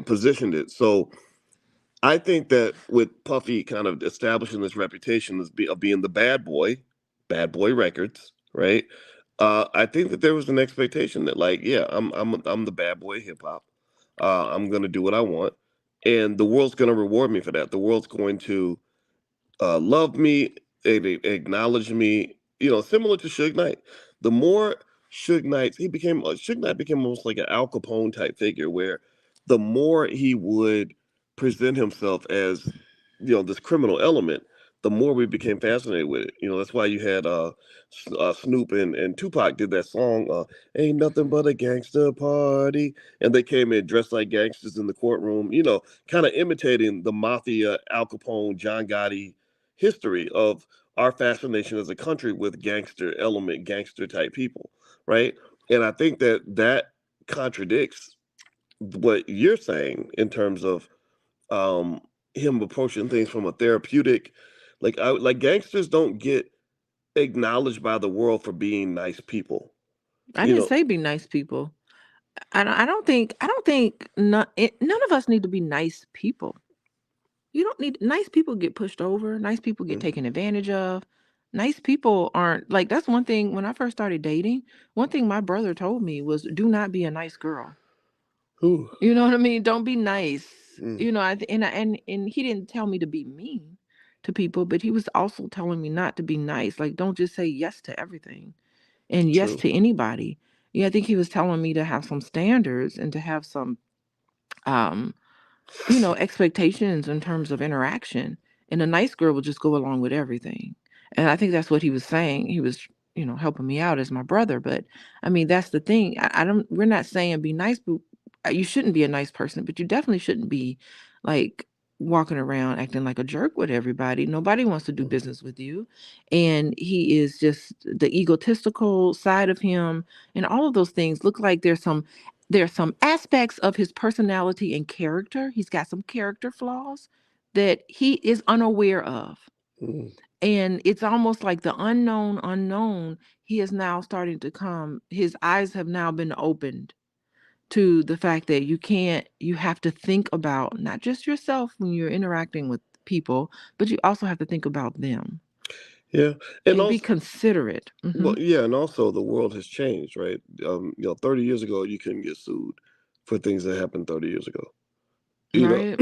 positioned it. So I think that with Puffy kind of establishing this reputation of being the bad boy records, right? I think that there was an expectation that, like, yeah, I'm the bad boy hip hop. I'm gonna do what I want, and the world's gonna reward me for that. The world's going to loved me, they acknowledged me. You know, similar to Suge Knight. The more Suge Knight became almost like an Al Capone type figure, where the more he would present himself as this criminal element, the more we became fascinated with it. You know, that's why you had Snoop and Tupac did that song, "Ain't Nothing But a Gangster Party," and they came in dressed like gangsters in the courtroom. You know, kind of imitating the mafia, Al Capone, John Gotti history of our fascination as a country with gangster type people, right? And I think that contradicts what you're saying in terms of um, him approaching things from a therapeutic, like gangsters don't get acknowledged by the world for being nice people, I you didn't know. say be nice people. I don't think none of us need to be nice people. You don't need, nice people get pushed over, nice people get Mm. taken advantage of. Nice people aren't, like, that's one thing when I first started dating, one thing my brother told me was do not be a nice girl. Whew. You know what I mean? Don't be nice. Mm. You know, and he didn't tell me to be mean to people, but he was also telling me not to be nice. Like, don't just say yes to everything and yes True. to anybody. Yeah, I think he was telling me to have some standards and to have some um expectations in terms of interaction. And a nice girl will just go along with everything. And I think that's what he was saying. He was, helping me out as my brother. But I mean, that's the thing. I don't, we're not saying be nice, but you shouldn't be a nice person, but you definitely shouldn't be like walking around acting like a jerk with everybody. Nobody wants to do Mhm. business with you. And he is just the egotistical side of him, and all of those things look like there's some aspects of his personality and character. He's got some character flaws that he is unaware of. Mm. And it's almost like the unknown, he is now starting to come, his eyes have now been opened to the fact that you have to think about not just yourself when you're interacting with people, but you also have to think about them Yeah, and and be also, considerate. well, yeah, and also the world has changed, right? 30 years ago, you couldn't get sued for things that happened 30 years ago. Right?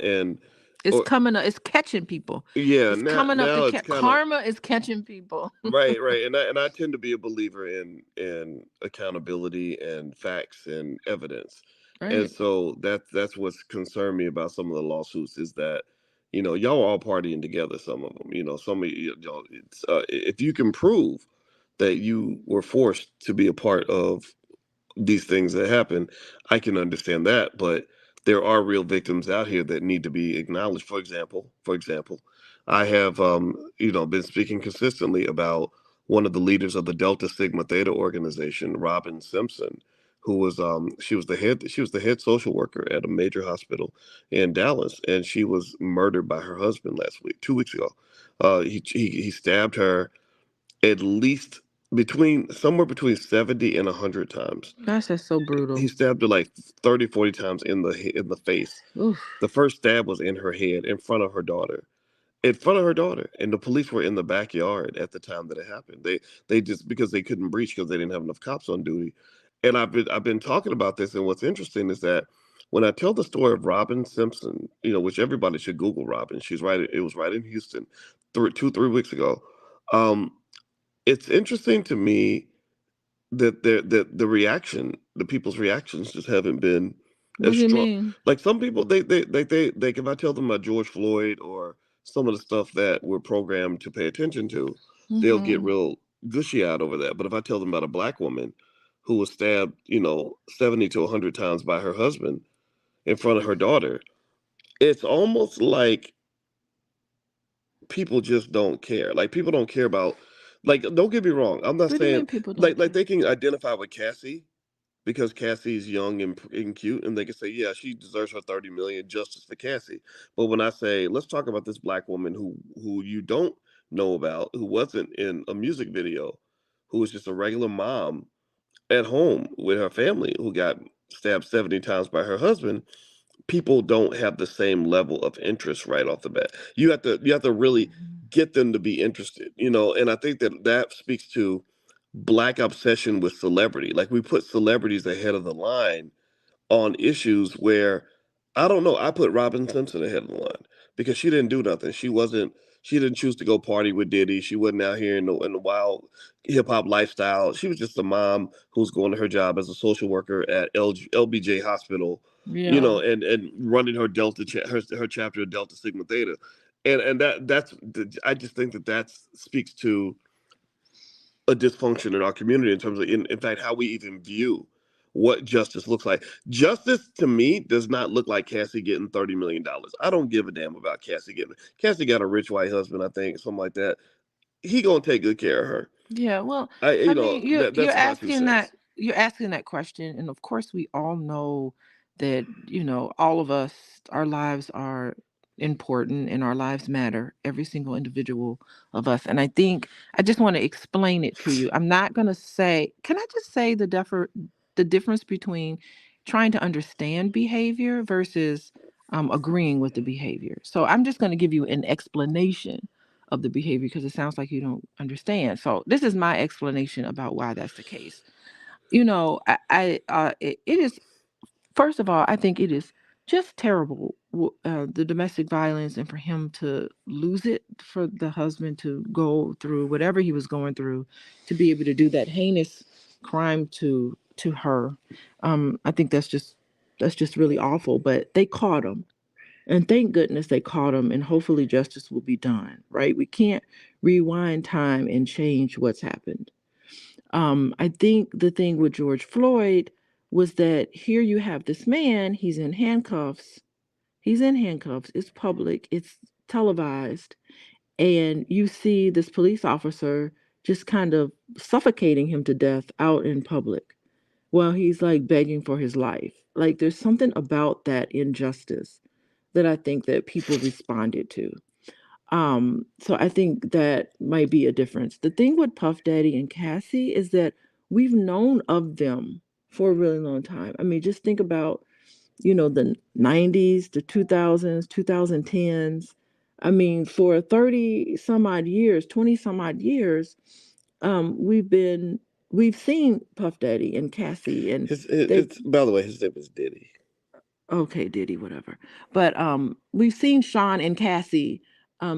And It's or coming up, it's catching people. yeah, It's coming up to now it's catch, kind of karma is catching people. right, and I tend to be a believer in accountability and facts and evidence, and Right? so that's what's concerned me about some of the lawsuits is that Y'all are all partying together. Some of them, some of y'all. It's if you can prove that you were forced to be a part of these things that happen, I can understand that. But there are real victims out here that need to be acknowledged. For example, I have been speaking consistently about one of the leaders of the Delta Sigma Theta organization, Robin Simpson, who was she was the head social worker at a major hospital in Dallas, and she was murdered by her husband last week, 2 weeks ago. He stabbed her at least somewhere between 70 and 100 times. That's just so He brutal. stabbed her like 30, 40 times in the face. Oof. The first stab was in her head, in front of her daughter. In front of her daughter, and the police were in the backyard at the time that it happened. They just, because they couldn't breach because they didn't have enough cops on duty. And I've been talking about this, and what's interesting is that when I tell the story of Robin Simpson, which everybody should Google Robin. She's right. It was right in Houston, 3 weeks ago. Um, it's interesting to me that the people's reactions just haven't been What as do you strong. mean? Like some people, they if I tell them about George Floyd or some of the stuff that we're programmed to pay attention to, they'll get Mm-hmm. real gushy out over that. But if I tell them about a black woman who was stabbed, 70 to 100 times by her husband in front of her daughter, it's almost like people just don't care. Like people don't care about. Like, don't get me wrong. I'm not What do you saying mean people don't like care? they can identify with Cassie because Cassie's young and cute, and they can say, yeah, she deserves her 30 million, justice for Cassie. But when I say, let's talk about this black woman who you don't know about, who wasn't in a music video, who was just a regular mom at home with her family, who got stabbed 70 times by her husband, people don't have the same level of interest right off the bat. You have to really Mhm. get them to be interested, and I think that speaks to black obsession with celebrity. Like we put celebrities ahead of the line on issues where I don't know. I put Robin Simpson ahead of the line because she didn't do nothing. She didn't choose to go party with Diddy. She wasn't out here in the wild hip hop lifestyle. She was just a mom who's going to her job as a social worker at LBJ Hospital, Yeah. and running her her chapter of Delta Sigma Theta, and I just think that speaks to a dysfunction in our community in terms of, in fact, how we even view what justice looks like. Justice to me does not look like Cassie getting $30 million. I don't give a damn about Cassie getting. Cassie got a rich white husband, I think, something like that. He gonna take good care of her. Yeah, well, I, I mean, you're that's my two asking that cents. you're asking that question, and of course, we all know that all of us, our lives are important, and our lives matter. Every single individual of us, and I think I just want to explain it to you. I'm not gonna say. Can I just say the difference between trying to understand behavior versus agreeing with the behavior? So I'm just gonna give you an explanation of the behavior because it sounds like you don't understand. So this is my explanation about why that's the case. It is, first of all, I think it is just terrible, the domestic violence, and for him to lose it, for the husband to go through whatever he was going through, to be able to do that heinous crime to her. I think that's just really awful. But they caught him, and thank goodness they caught him, and hopefully justice will be done, right? We can't rewind time and change what's happened. I think the thing with George Floyd was that here you have this man, he's in handcuffs. He's in handcuffs. It's public, it's televised, and you see this police officer just kind of suffocating him to death out in public while he's like begging for his life. Like there's something about that injustice that I think that people responded to. So I think that might be a difference. The thing with Puff Daddy and Cassie is that we've known of them for a really long time. I mean, just think about, the 90s, the 2000s, 2010s. I mean, for 30 some odd years, 20 some odd years, we've seen Puff Daddy and Cassie, and they've It's by the way, his name is Diddy. okay, Diddy, whatever. But we've seen Sean and Cassie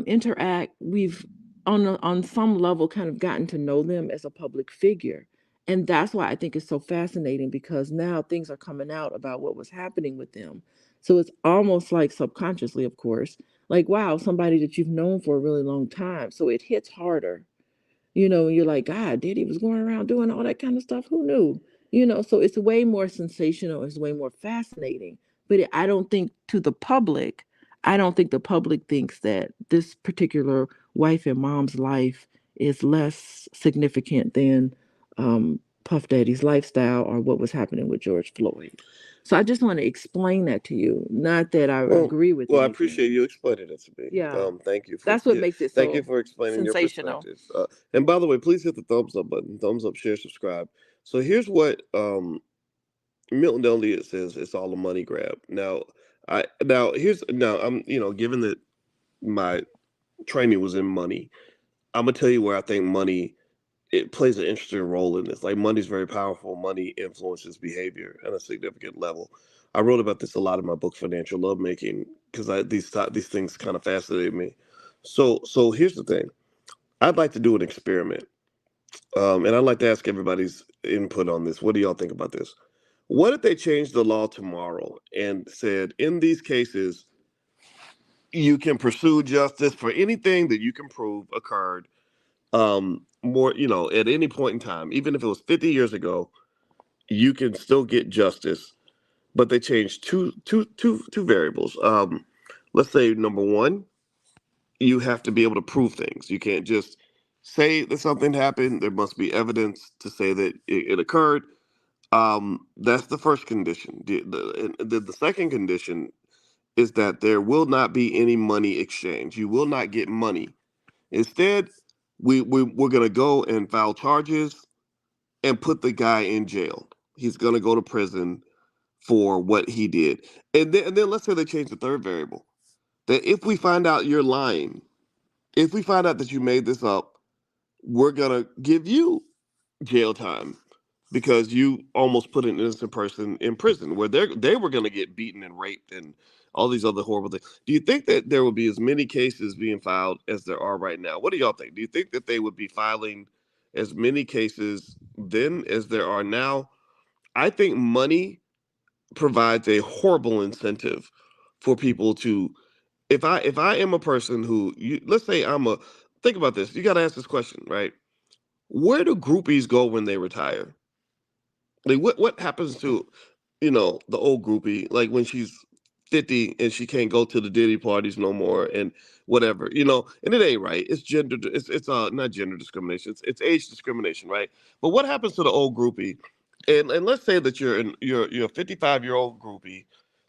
interact. We've on some level kind of gotten to know them as a public figure. And that's why I think it's so fascinating, because now things are coming out about what was happening with them. So it's almost like subconsciously, of course, like, wow, somebody that you've known for a really long time. So it hits harder, and you're like, God, Diddy was going around doing all that kind of stuff. Who knew? So it's way more sensational. It's way more fascinating. But I don't think I don't think the public thinks that this particular wife and mom's life is less significant than Puff Daddy's lifestyle or what was happening with George Floyd. So I just want to explain that to you. Not that I Well, agree with well, I anything. appreciate you explaining it to me. Yeah. Thank you for That's what makes it thank you so for explaining your sensational. perspective. And by the way, please hit the thumbs up button, thumbs up, share, subscribe. So here's what Milton Elliott says: it's all a money grab. Now I'm given that my training was in money, I'm gonna tell you where I think money it plays an interesting role in this. Like money's very powerful. Money influences behavior at a significant level. I wrote about this a lot in my book, Financial Lovemaking, because these things kind of fascinated me. So here's the thing. I'd like to do an experiment, and I'd like to ask everybody's input on this. What do y'all think about this? What if they changed the law tomorrow and said, in these cases, you can pursue justice for anything that you can prove occurred more, at any point in time, even if it was 50 years ago, you can still get justice. But they changed two variables. Let's say number one, you have to be able to prove things. You can't just say that something happened. There must be evidence to say that it occurred. That's the first condition. The second condition is that there will not be any money exchange. You will not get money. Instead, we're going to go and file charges and put the guy in jail. He's going to go to prison for what he did. And then let's say they change the third variable. That if we find out you're lying, if we find out that you made this up, we're going to give you jail time because you almost put an innocent person in prison where they were going to get beaten and raped and all these other horrible things. Do you think that there will be as many cases being filed as there are right now? What do y'all think? Do you think that they would be filing as many cases then as there are now? I think money provides a horrible incentive for people to if I am a person who let's say think about this. You got to ask this question, right? Where do groupies go when they retire? Like what happens to, the old groupie, like when she's 50 and she can't go to the Diddy parties no more and whatever, and it ain't right. It's not gender discrimination, it's age discrimination, right? But what happens to the old groupie? And let's say that you're a 55-year-old groupie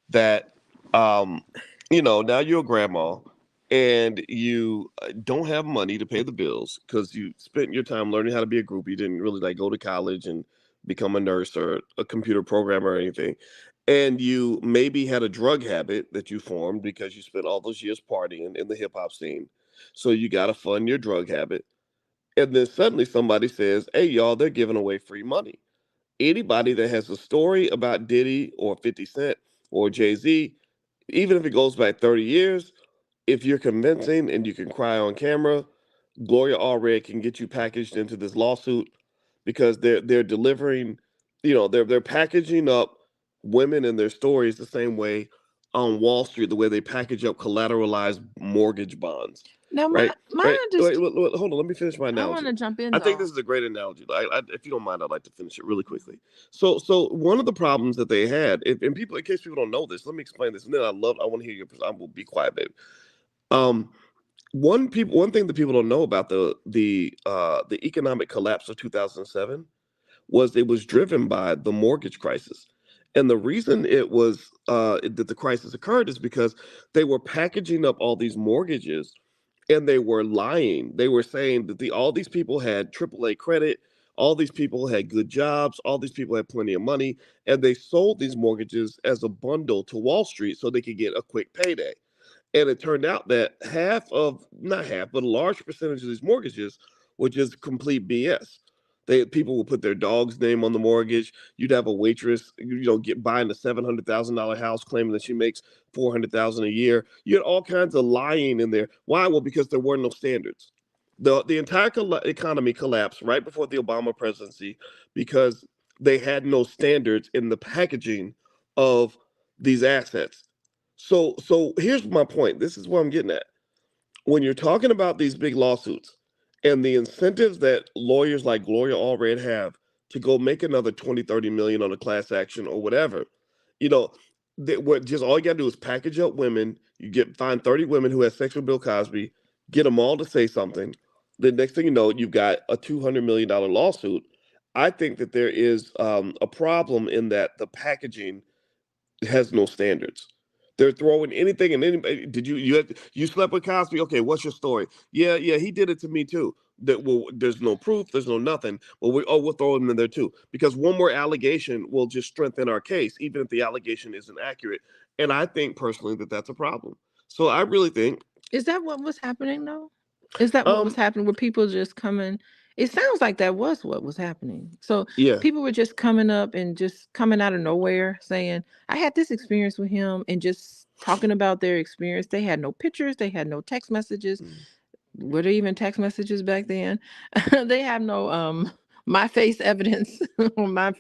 that um now you're a grandma and you don't have money to pay the bills because you spent your time learning how to be a groupie, didn't really like go to college and become a nurse or a computer programmer or anything. And you maybe had a drug habit that you formed because you spent all those years partying in the hip hop scene. So you got to fund your drug habit. And then suddenly somebody says, hey, y'all, they're giving away free money. Anybody that has a story about Diddy or 50 Cent or Jay Z, even if it goes back 30 years, if you're convincing and you can cry on camera, Gloria Allred can get you packaged into this lawsuit because they're delivering, they're packaging up women and their stories the same way on Wall Street, the way they package up collateralized mortgage bonds, Now, right? my Right. Wait, hold on. Let me finish my I want analogy. to jump in I think though. this is a great analogy. If you don't mind, I'd like to finish it really quickly. So one of the problems that they had, and people, in case people don't know this, let me explain this. And then I want to hear your. I will be quiet, baby. Um, one thing that people don't know about the economic collapse of 2007 was it was driven by the mortgage crisis. And the reason that the crisis occurred is because they were packaging up all these mortgages and they were lying. They were saying that all these people had AAA credit, all these people had good jobs, all these people had plenty of money, and they sold these mortgages as a bundle to Wall Street so they could get a quick payday. And it turned out that not half, but a large percentage of these mortgages were just complete BS. People will put their dog's name on the mortgage. You'd have a waitress, get buying a $700,000 house, claiming that she makes 400,000 a year. You had all kinds of lying in there. Why? Well, because there were no standards. The entire economy collapsed right before the Obama presidency because they had no standards in the packaging of these assets. So here's my point. This is what I'm getting at. When you're talking about these big lawsuits and the incentives that lawyers like Gloria Allred have to go make another 20, 30 million on a class action or whatever, you know, what just all you gotta do is package up women. You get find 30 women who had sex with Bill Cosby, get them all to say something. The next thing you know, you've got a $200 million lawsuit. I think that there is a problem in that the packaging has no standards. They're throwing anything and anybody. You slept with Cosby? Okay, what's your story? Yeah, yeah, he did it to me too. That well, there's no proof, there's no nothing. Well, we'll throw him in there too because one more allegation will just strengthen our case, even if the allegation isn't accurate. And I think personally that that's a problem. So I really think, Is that what was happening though? Is that what was um, happening? Were people just coming? It sounds like that was what was happening. So yeah, people were just coming up and just coming out of nowhere saying, I had this experience with him, and just talking about their experience. They had no pictures, they had no text messages. mm, Were there even text messages back then? They have no my face evidence on my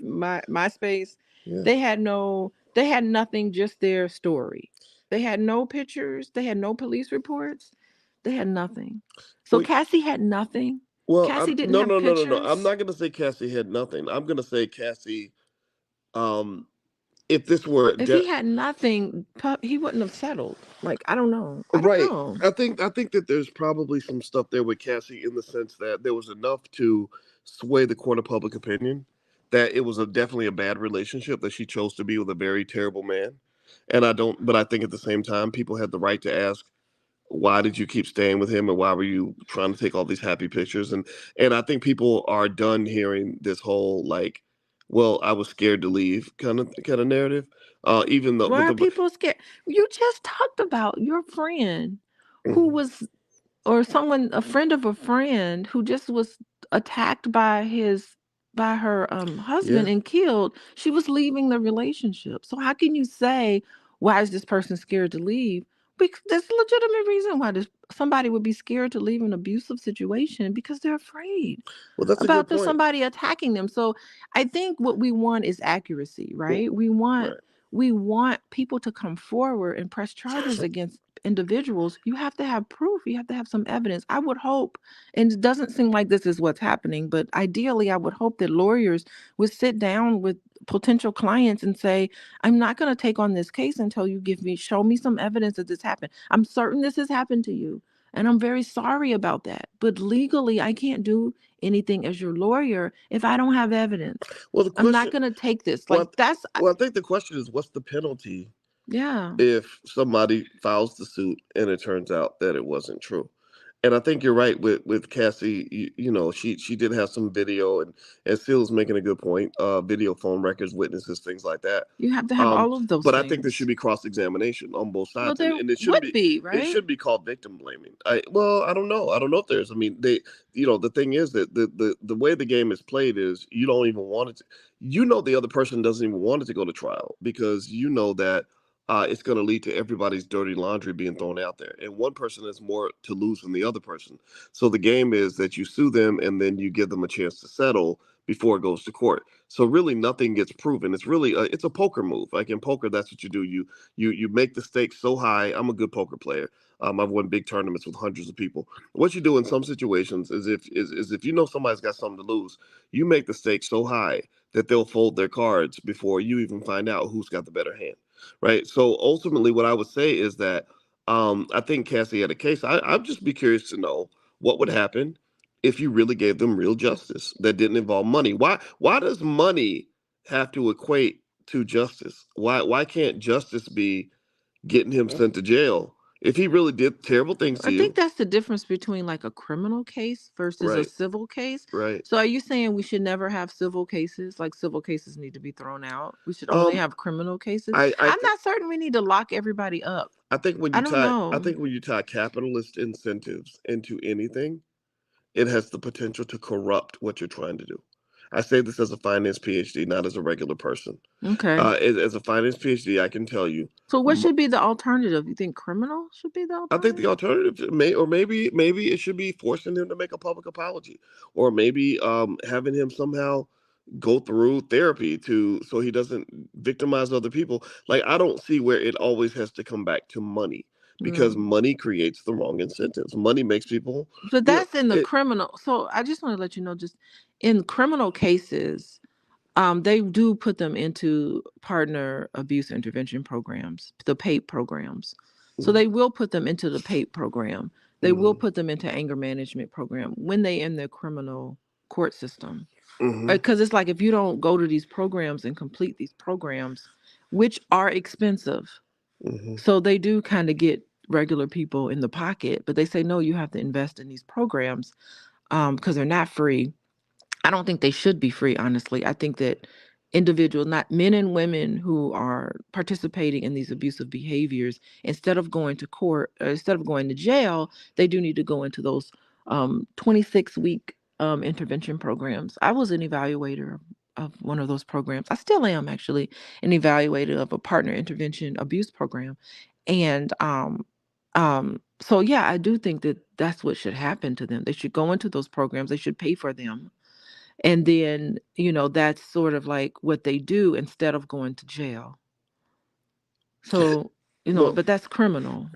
MySpace. yeah. They had nothing, just their story. They had no pictures, they had no police reports, they had nothing. So Well, Cassie had nothing. well, Cassie didn't no, have no, no, no, no. I'm pictures. not gonna say Cassie had nothing. I'm gonna say Cassie. Um, if this were If he had nothing, he wouldn't have settled. Like, I don't know. I don't right. know. I think that there's probably some stuff there with Cassie in the sense that there was enough to sway the court of public opinion that it was definitely a bad relationship that she chose to be with a very terrible man. And I don't, but I think at the same time, people had the right to ask, why did you keep staying with him, and why were you trying to take all these happy pictures? And I think people are done hearing this whole like, well, I was scared to leave kind of narrative. Even though, Why but are the people scared? You just talked about your friend who Mhm. was, or someone, a friend of a friend who just was attacked by her Yeah. husband and killed. She was leaving the relationship. So how can you say, why is this person scared to leave? Because there's a legitimate reason why somebody would be scared to leave an abusive situation, because they're afraid Well, that's a good about point. somebody attacking them. So I think what we want is accuracy, Well, right? right. We want people to come forward and press charges against individuals. You have to have proof. You have to have some evidence. I would hope, and it doesn't seem like this is what's happening, but ideally I would hope that lawyers would sit down with potential clients and say, I'm not going to take on this case until you show me some evidence that this happened. I'm certain this has happened to you, and I'm very sorry about that. But legally, I can't do anything as your lawyer if I don't have evidence. Well, the I'm not question, going to take this. well, Like, that's, well, I think the question is, what's the penalty yeah. if somebody files the suit and it turns out that it wasn't true? And I think you're right with Cassie. She did have some video, and Seal's making a good point. Video, phone records, witnesses, things like that. You have to have Um, all of those but I think there should things. be cross examination on both Well, sides, and, there and it shouldn't would be be, it right? should be called victim blaming. I don't know. I don't know if there's. I mean, the thing is that the way the game is played is you don't even want it to. The other person doesn't even want it to go to trial because you know that it's going to lead to everybody's dirty laundry being thrown out there, and one person has more to lose than the other person. So the game is that you sue them and then you give them a chance to settle before it goes to court. So really, nothing gets proven. It's really it's a poker move. Like in poker, that's what you do. You make the stakes so high. I'm a good poker player. I've won big tournaments with hundreds of people. What you do in some situations is if you know somebody's got something to lose, you make the stakes so high that they'll fold their cards before you even find out who's got the better hand, right? So ultimately, what I would say is that I think Cassie had a case. I'd just be curious to know what would happen if you really gave them real justice that didn't involve money. Why does money have to equate to justice? Why can't justice be getting him sent to jail if he really did terrible things to I think you? that's the difference between like a criminal case versus a Right, civil case. right. So are you saying we should never have civil cases? Like, civil cases need to be thrown out. We should only Um, have criminal cases. I I I'm th- not certain we need to lock everybody up. I think when I you don't tie I know. think when you tie capitalist incentives into anything, it has the potential to corrupt what you're trying to do. I say this as a finance PhD, not as a regular person. Okay. As a finance PhD, I can tell you, So what should be the alternative? You think criminal should be the I think the alternative? alternative maybe it should be forcing him to make a public apology, or maybe having him somehow go through therapy to so he doesn't victimize other people. Like I don't see where it always has to come back to money because Mm. money creates the wrong incentives. Money makes people, But you know, that's in the it. criminal. So I just want to let you know, just in criminal cases, they do put them into partner abuse intervention programs, the PAPE programs. So they will put them into the PAPE program. They will Mm-hmm, put them into anger management program when they in the criminal court system. mm-hmm, Because it's like if you don't go to these programs and complete these programs, which are expensive, mm-hmm. so they do kind of get regular people in the pocket, but they say no, you have to invest in these programs because they're not free. I don't think they should be free, honestly. I think that individuals, not men and women who are participating in these abusive behaviors, instead of going to court, instead of going to jail, they do need to go into those 26-week intervention programs. I was an evaluator of one of those programs. I still am actually an evaluator of a partner intervention abuse program. And so yeah, I do think that that's what should happen to them. They should go into those programs. They should pay for them, and then, that's sort of like what they do instead of going to jail. So, Well, but that's criminal,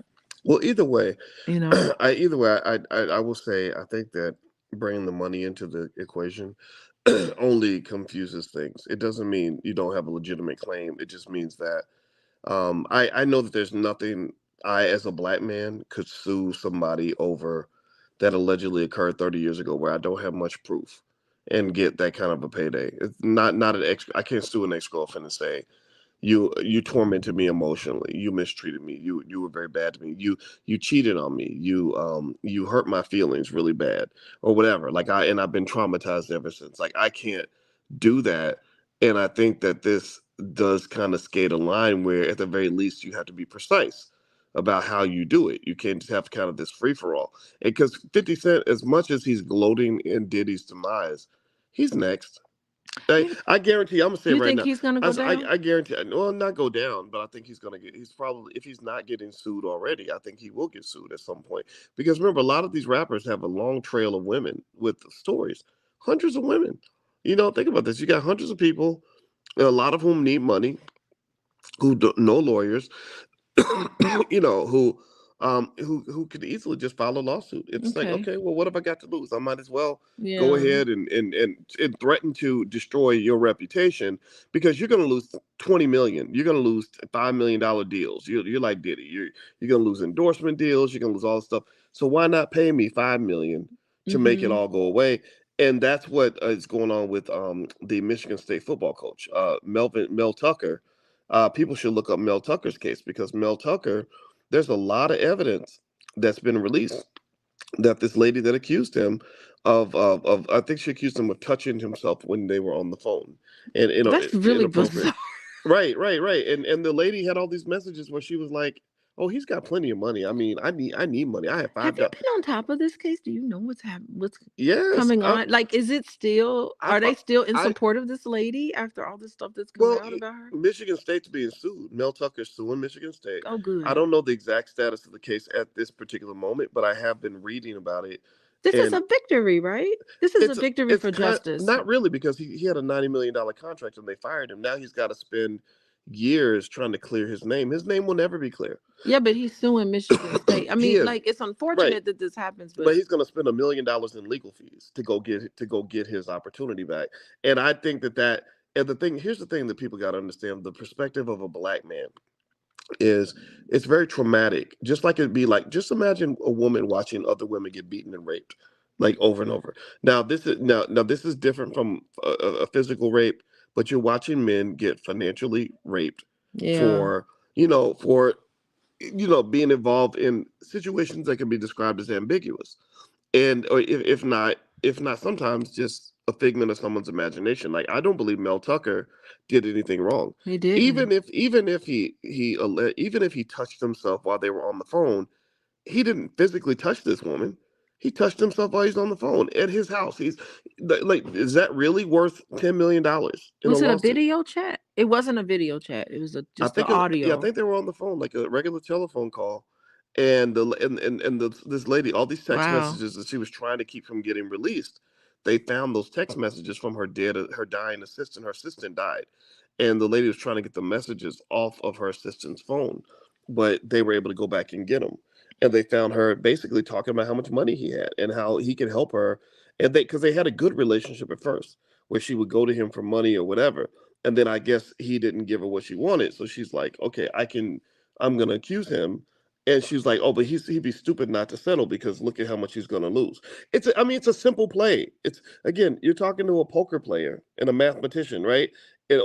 well, either way, you know? I will say I think that bringing the money into the equation only confuses things. It doesn't mean you don't have a legitimate claim. It just means that I know that there's nothing I, as a black man, could sue somebody over that allegedly occurred 30 years ago where I don't have much proof and get that kind of a payday. It's not an ex. I can't sue an ex girlfriend and say you tormented me emotionally, you mistreated me, you were very bad to me, you cheated on me, you hurt my feelings really bad or whatever. Like I've been traumatized ever since. Like I can't do that. And I think that this does kind of skate a line where at the very least you have to be precise about how you do it. You can't just have kind of this free for all. And because 50 Cent, as much as he's gloating in Diddy's demise, he's next. You, I guarantee. I'm gonna say it you right think now. he's going to go down? I guarantee. Well, not go down, but I think he's gonna get. He's probably, if he's not getting sued already, I think he will get sued at some point. Because remember, a lot of these rappers have a long trail of women with stories, hundreds of women. Think about this. You got hundreds of people, a lot of whom need money, who don't, no lawyers, who could easily just file a lawsuit. It's like, Okay. okay, well, what have I got to lose? I might as well go Yeah. ahead and threaten to destroy your reputation because you're going to lose 20 million. You're going to lose $5 million deals. You're like Diddy. You're going to lose endorsement deals. You're going to lose all this stuff. So why not pay me 5 million to make it Mm-hmm. all go away? And that's what is going on with the Michigan State football coach, Mel Tucker. People should look up Mel Tucker's case because Mel Tucker, there's a lot of evidence that's been released that this lady that accused him of I think she accused him of touching himself when they were on the phone and That's really inappropriate. bizarre. Right. And the lady had all these messages where she was like, "Oh, he's got plenty of money. I mean, I need money. I have Have five you dollars." been on top of this case? Do you know what's Yes, coming on? Like, is it still, I are they still in I support of this lady after all this stuff that's come well, out about her? Michigan State's being sued. Mel Tucker's suing Michigan State. Oh, I good. don't know the exact status of the case at this particular moment, but I have been reading about it, This is and a victory, right? This is a it's victory it's for kind justice. not really because he had a $90 million contract and they fired him. Now he's got to spend years trying to clear his name. His name will never be clear. Yeah, but he's suing Michigan State. I He mean, is like, it's right, unfortunate that this happens, but but he's going to spend $1 million in legal fees to go get his opportunity back. And I think that and the thing here's the thing that people got to understand: the perspective of a black man is it's very traumatic. Just like it'd be like, just imagine a woman watching other women get beaten and raped, like over and over. Now this is different from a physical rape, but you're watching men get financially raped yeah, for being involved in situations that can be described as ambiguous and or if not sometimes just a figment of someone's imagination. Like I don't believe Mel Tucker did anything wrong, he even didn't. if even if he touched himself while they were on the phone. He didn't physically touch this woman. He touched himself while he's on the phone at his house. He's like, is that really worth $10 million in a Was it a lawsuit? video chat? It wasn't a video chat. It was I just the think yeah, I audio. think they were on the phone, like a regular telephone call, and this lady, all these text Wow. messages that she was trying to keep from getting released. they found those text messages from her dying assistant. Her assistant died, and the lady was trying to get the messages off of her assistant's phone, but they were able to go back and get them. And they found her basically talking about how much money he had and how he could help her. And because they had a good relationship at first, where she would go to him for money or whatever. And then I guess he didn't give her what she wanted. So she's like, okay, I'm going to accuse him. And she's like, oh, but he'd be stupid not to settle because look at how much he's going to lose. I mean, it's a simple play. It's, again, you're talking to a poker player and a mathematician, right? And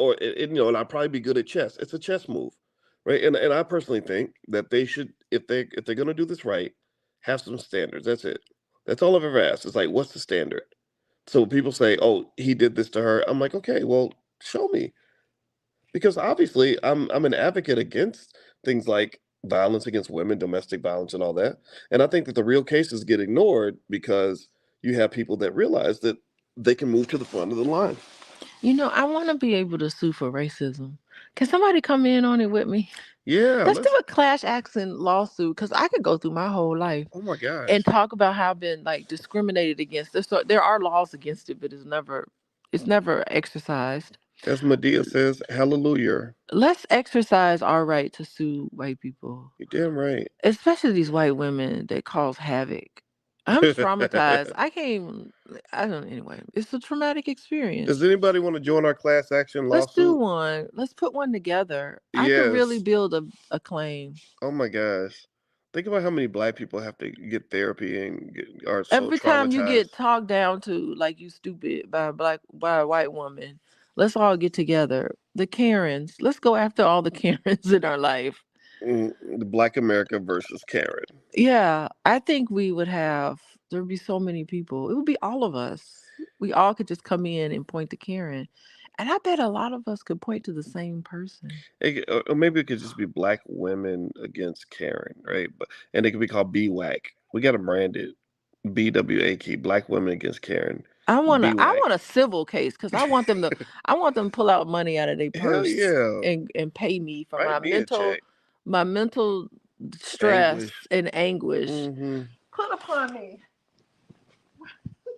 I'd probably be good at chess. It's a chess move, right? And I personally think that they should, if they're going to do this right, have some standards. That's it. That's all I've ever asked. It's like, what's the standard? So when people say, "Oh, he did this to her," I'm like, "Okay, well, show me." Because obviously, I'm an advocate against things like violence against women, domestic violence, and all that. And I think that the real cases get ignored because you have people that realize that they can move to the front of the line. I want to be able to sue for racism. Can somebody come in on it with me? Yeah, Let's do let's. a clash action lawsuit because I could go through my whole life Oh my and gosh, talk about how I've been like discriminated against. There are laws against it, but it's never exercised. as Medea says, "Hallelujah." Let's exercise our right to sue white people, You're damn right. especially these white women that cause havoc. I'm traumatized. I can't even, I don't, anyway, it's a traumatic Does experience. anybody want to join our class action Let's do lawsuit? one. Let's put one together. I could really Yes. build a claim. Oh my gosh. Think about how many black people have to get therapy and are so Every time you traumatized. get talked down to like you stupid by a white woman, let's all get together. The Karens. Let's go after all the Karens in our life. The Black America versus Karen. Yeah, I think we would have. There'd be so many people. It would be all of us. We all could just come in and point to Karen, and I bet a lot of us could point to the same person. Or maybe it could just be black women against Karen, right? And it could be called BWAC. We got to brand it. BWAK, Black Women Against Karen. I BWAC. want a civil case because I want them to pull out money out of their Hell purse yeah. and pay me for Write me a check. my mental stress Anguish. and anguish Hmm. put upon me.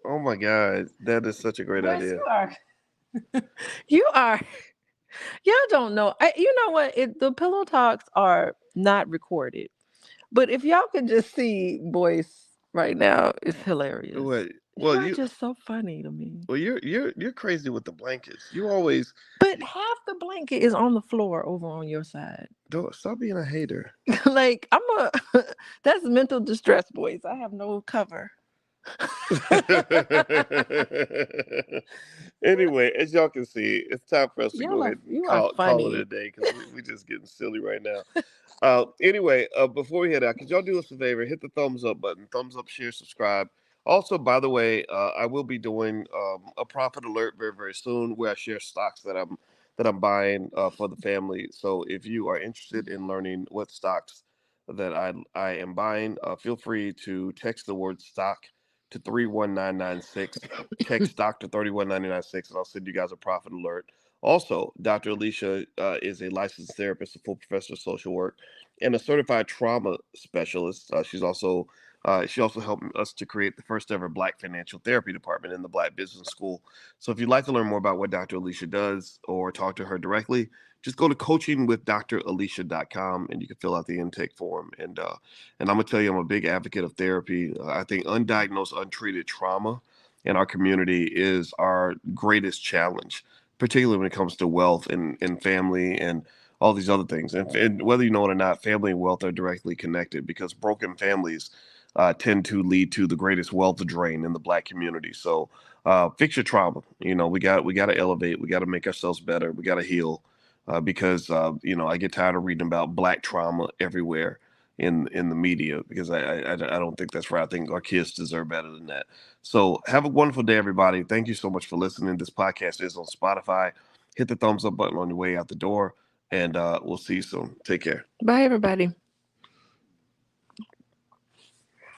Oh my God. That is such a great Boys, idea. you are y'all don't know. You know what? The pillow talks are not recorded, but if y'all could just see Boyce right now, it's hilarious. Wait. You are just so funny to me. You're crazy with the blankets. You always But half the blanket is on the floor over on your side. don't stop being a hater. Like that's mental distress, boys. I have no cover. Anyway, as y'all can see, it's time for us to go ahead and You are call it a funny. day because we just getting silly right now. Anyway, before we head out, could y'all do us a favor? Hit the thumbs up button, thumbs up, share, subscribe. Also, by the way, I will be doing a profit alert very, very soon where I share stocks that I'm buying for the family. So if you are interested in learning what stocks that I am buying, feel free to text the word stock to 31996. Text stock to 31996, and I'll send you guys a profit alert. Also, Dr. Alicia is a licensed therapist, a full professor of social work, and a certified trauma specialist. She also helped us to create the first ever Black financial therapy department in the Black Business School. So if you'd like to learn more about what Dr. Alicia does or talk to her directly, just go to coachingwithdralicia.com and you can fill out the intake form. And I'm gonna tell you, I'm a big advocate of therapy. I think undiagnosed, untreated trauma in our community is our greatest challenge, particularly when it comes to wealth and family and all these other things. And whether you know it or not, family and wealth are directly connected because broken families tend to lead to the greatest wealth drain in the Black community. So fix your trauma. We got to elevate. We got to make ourselves better. We got to heal because I get tired of reading about Black trauma everywhere in the media because I don't think that's right. I think our kids deserve better than that. So have a wonderful day, everybody. Thank you so much for listening. This podcast is on Spotify. Hit the thumbs up button on your way out the door, and we'll see you soon. Take care. Bye, everybody.